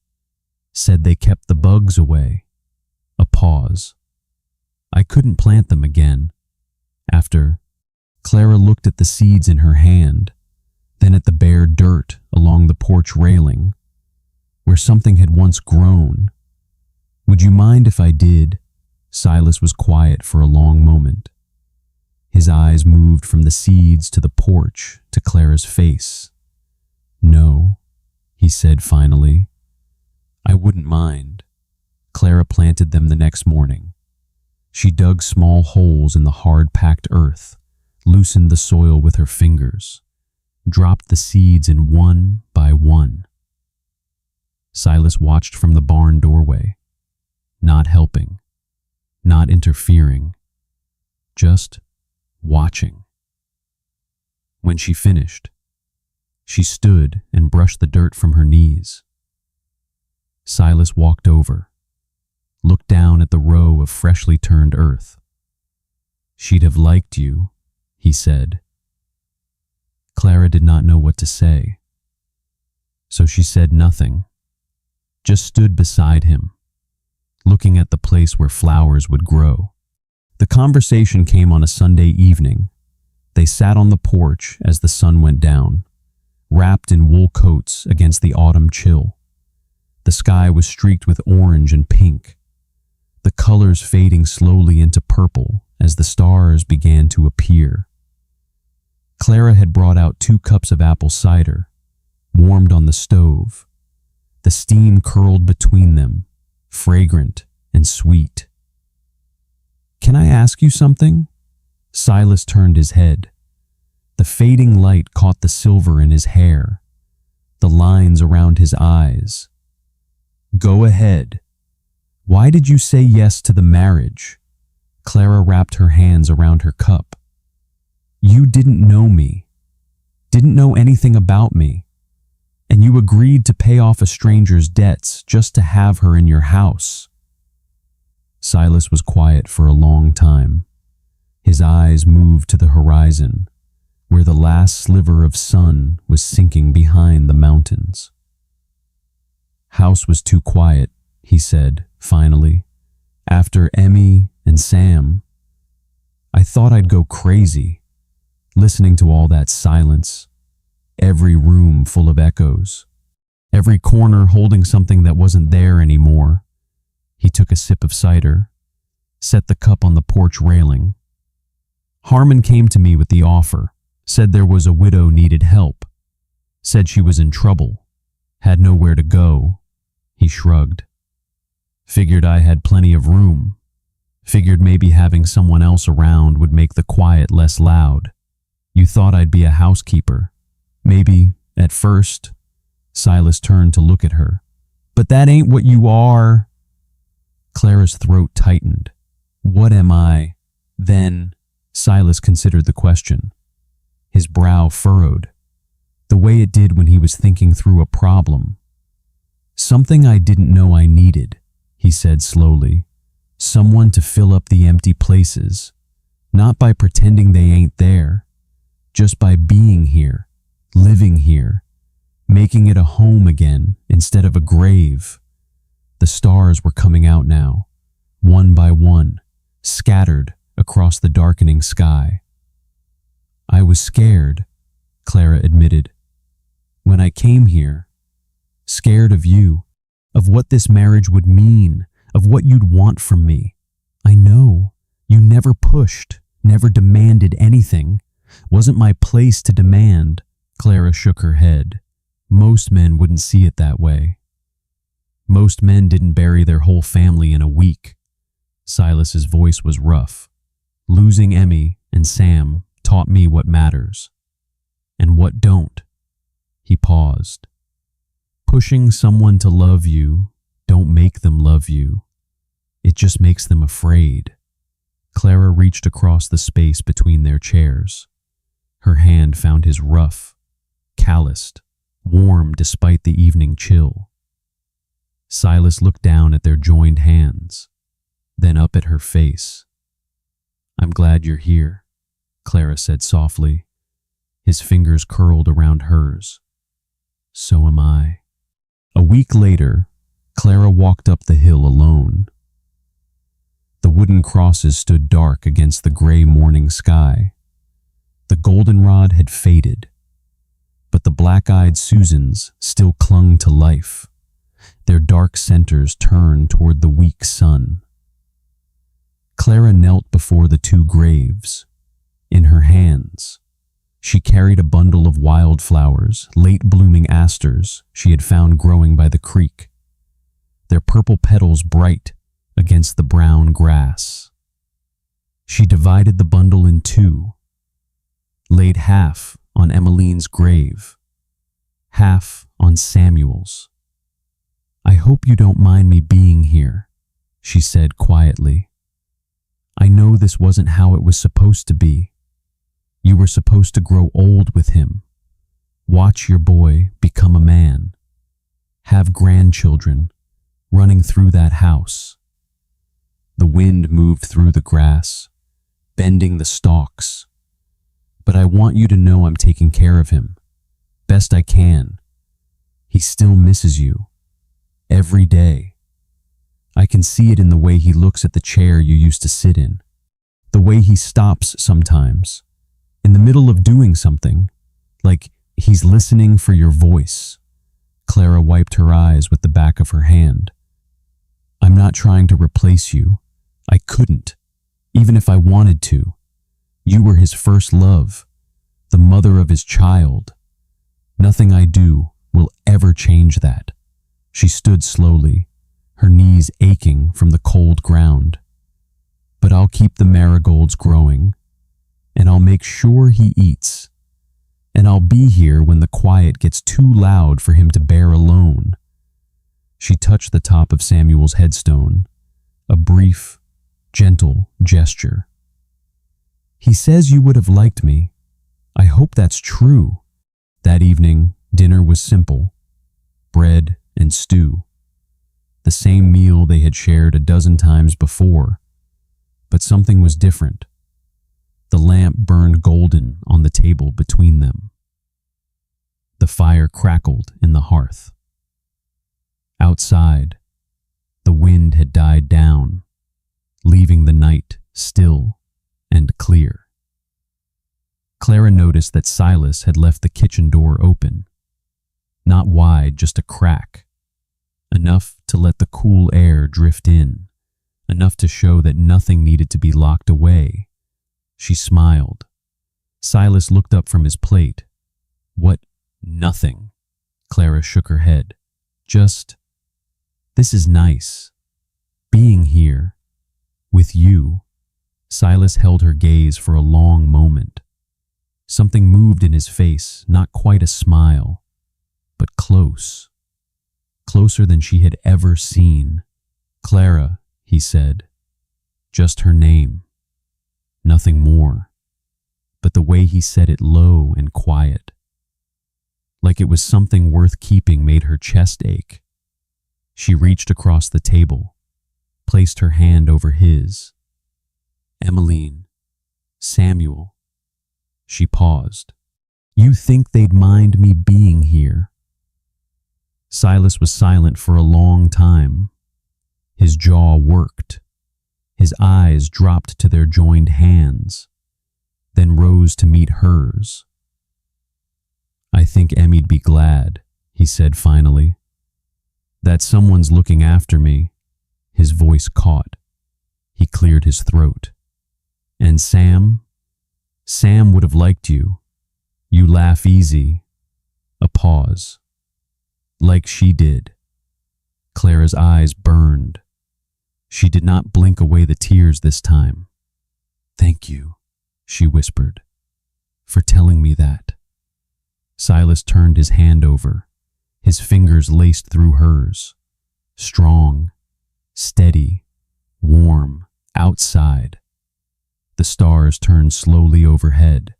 Said they kept the bugs away." A pause. "I couldn't plant them again." After, Clara looked at the seeds in her hand, then at the bare dirt along the porch railing, where something had once grown. "Would you mind if I did?" Silas was quiet for a long moment. His eyes moved from the seeds to the porch to Clara's face. "No," he said finally. "I wouldn't mind." Clara planted them the next morning. She dug small holes in the hard-packed earth, loosened the soil with her fingers, dropped the seeds in one by one. Silas watched from the barn doorway, not helping, not interfering, just watching. When she finished, she stood and brushed the dirt from her knees. Silas walked over, looked down at the row of freshly turned earth. "She'd have liked you," he said. Clara did not know what to say, so she said nothing, just stood beside him, looking at the place where flowers would grow. The conversation came on a Sunday evening. They sat on the porch as the sun went down, wrapped in wool coats against the autumn chill. The sky was streaked with orange and pink, the colors fading slowly into purple as the stars began to appear. Clara had brought out 2 cups of apple cider, warmed on the stove. The steam curled between them, fragrant and sweet. "Can I ask you something?" Silas turned his head. The fading light caught the silver in his hair, the lines around his eyes. "Go ahead. Why did you say yes to the marriage?" Clara wrapped her hands around her cup. "You didn't know me, didn't know anything about me, and you agreed to pay off a stranger's debts just to have her in your house." Silas was quiet for a long time. His eyes moved to the horizon, where the last sliver of sun was sinking behind the mountains. "House was too quiet," he said, finally. "After Emmy and Sam, I thought I'd go crazy, listening to all that silence, every room full of echoes, every corner holding something that wasn't there anymore." He took a sip of cider, set the cup on the porch railing. "Harmon came to me with the offer, said there was a widow needed help, said she was in trouble, had nowhere to go." He shrugged. "Figured I had plenty of room. Figured maybe having someone else around would make the quiet less loud. You thought I'd be a housekeeper. Maybe, at first." Silas turned to look at her. "But that ain't what you are." Clara's throat tightened. "What am I, then?" Silas considered the question. His brow furrowed, the way it did when he was thinking through a problem. "Something I didn't know I needed," he said slowly. "Someone to fill up the empty places, not by pretending they ain't there, just by being here, living here, making it a home again instead of a grave." The stars were coming out now, one by one, scattered across the darkening sky. "I was scared," Clara admitted. "When I came here, scared of you, of what this marriage would mean, of what you'd want from me. I know, you never pushed, never demanded anything. Wasn't my place to demand." Clara shook her head. "Most men wouldn't see it that way. Most men didn't bury their whole family in a week." Silas's voice was rough. "Losing Emmy and Sam taught me what matters. And what don't." He paused. "Pushing someone to love you don't make them love you. It just makes them afraid." Clara reached across the space between their chairs. Her hand found his rough, calloused, warm despite the evening chill. Silas looked down at their joined hands, then up at her face. "I'm glad you're here," Clara said softly. His fingers curled around hers. "So am I." A week later, Clara walked up the hill alone. The wooden crosses stood dark against the gray morning sky. The goldenrod had faded, but the black-eyed Susans still clung to life, their dark centers turned toward the weak sun. Clara knelt before the two graves. In her hands, she carried a bundle of wildflowers, late-blooming asters she had found growing by the creek, their purple petals bright against the brown grass. She divided the bundle in two, laid half on Emmeline's grave, half on Samuel's. "I hope you don't mind me being here," she said quietly. "I know this wasn't how it was supposed to be. You were supposed to grow old with him, watch your boy become a man, have grandchildren running through that house." The wind moved through the grass, bending the stalks. "But I want you to know I'm taking care of him, best I can. He still misses you, every day. I can see it in the way he looks at the chair you used to sit in, the way he stops sometimes, in the middle of doing something, like he's listening for your voice." Clara wiped her eyes with the back of her hand. "I'm not trying to replace you. I couldn't, even if I wanted to. You were his first love, the mother of his child. Nothing I do will ever change that." She stood slowly, her knees aching from the cold ground. "But I'll keep the marigolds growing, and I'll make sure he eats. and I'll be here when the quiet gets too loud for him to bear alone." She touched the top of Samuel's headstone, a brief, gentle gesture. "He says you would have liked me. I hope that's true." That evening, dinner was simple: bread and stew. The same meal they had shared a dozen times before, but something was different. The lamp burned golden on the table between them. The fire crackled in the hearth. Outside, the wind had died down, leaving the night still and clear. Clara noticed that Silas had left the kitchen door open. Not wide, just a crack. Enough to let the cool air drift in, enough to show that nothing needed to be locked away. She smiled. Silas looked up from his plate. "What, nothing?" Clara shook her head. "Just, this is nice. Being here, with you." Silas held her gaze for a long moment. Something moved in his face, not quite a smile, but close. Closer than she had ever seen. "Clara," he said. Just her name. Nothing more. But the way he said it low and quiet, like it was something worth keeping, made her chest ache. She reached across the table, placed her hand over his. "Emmeline, Samuel." She paused. "You think they'd mind me being here?" Silas was silent for a long time. His jaw worked. His eyes dropped to their joined hands, then rose to meet hers. "I think Emmy'd be glad," he said finally. "That someone's looking after me." His voice caught. He cleared his throat. "And Sam? Sam would have liked you. You laugh easy." A pause. "Like she did." Clara's eyes burned. She did not blink away the tears this time. "Thank you," she whispered, "for telling me that." Silas turned his hand over, his fingers laced through hers. Strong, steady, warm, outside. The stars turned slowly overhead.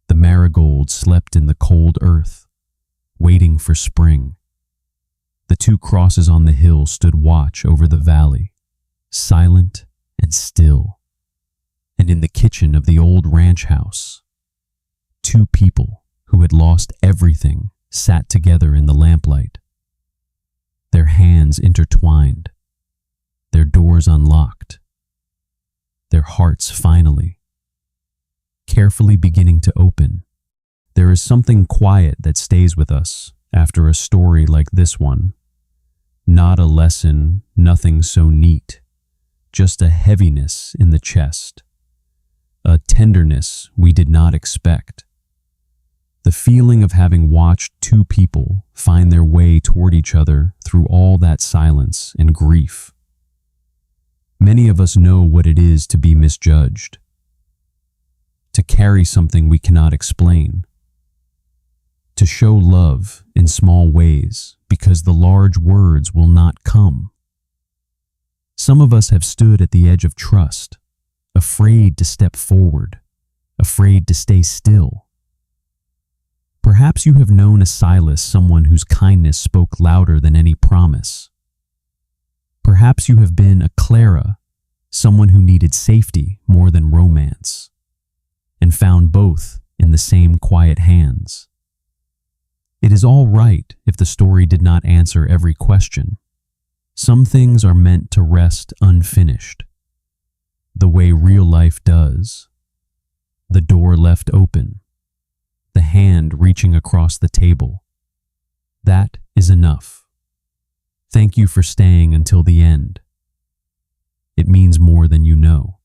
The marigolds slept in the cold earth, waiting for spring. The two crosses on the hill stood watch over the valley, silent and still. And in the kitchen of the old ranch house, two people who had lost everything sat together in the lamplight. Their hands intertwined, their doors unlocked, their hearts finally, carefully beginning to open. There is something quiet that stays with us after a story like this one. Not a lesson, nothing so neat, just a heaviness in the chest, a tenderness we did not expect. The feeling of having watched two people find their way toward each other through all that silence and grief. Many of us know what it is to be misjudged, to carry something we cannot explain, to show love in small ways because the large words will not come. Some of us have stood at the edge of trust, afraid to step forward, afraid to stay still. Perhaps you have known a Silas, someone whose kindness spoke louder than any promise. Perhaps you have been a Clara, someone who needed safety more than romance, and found both in the same quiet hands. It is all right if the story did not answer every question. Some things are meant to rest unfinished, the way real life does. The door left open, the hand reaching across the table. That is enough. Thank you for staying until the end. It means more than you know.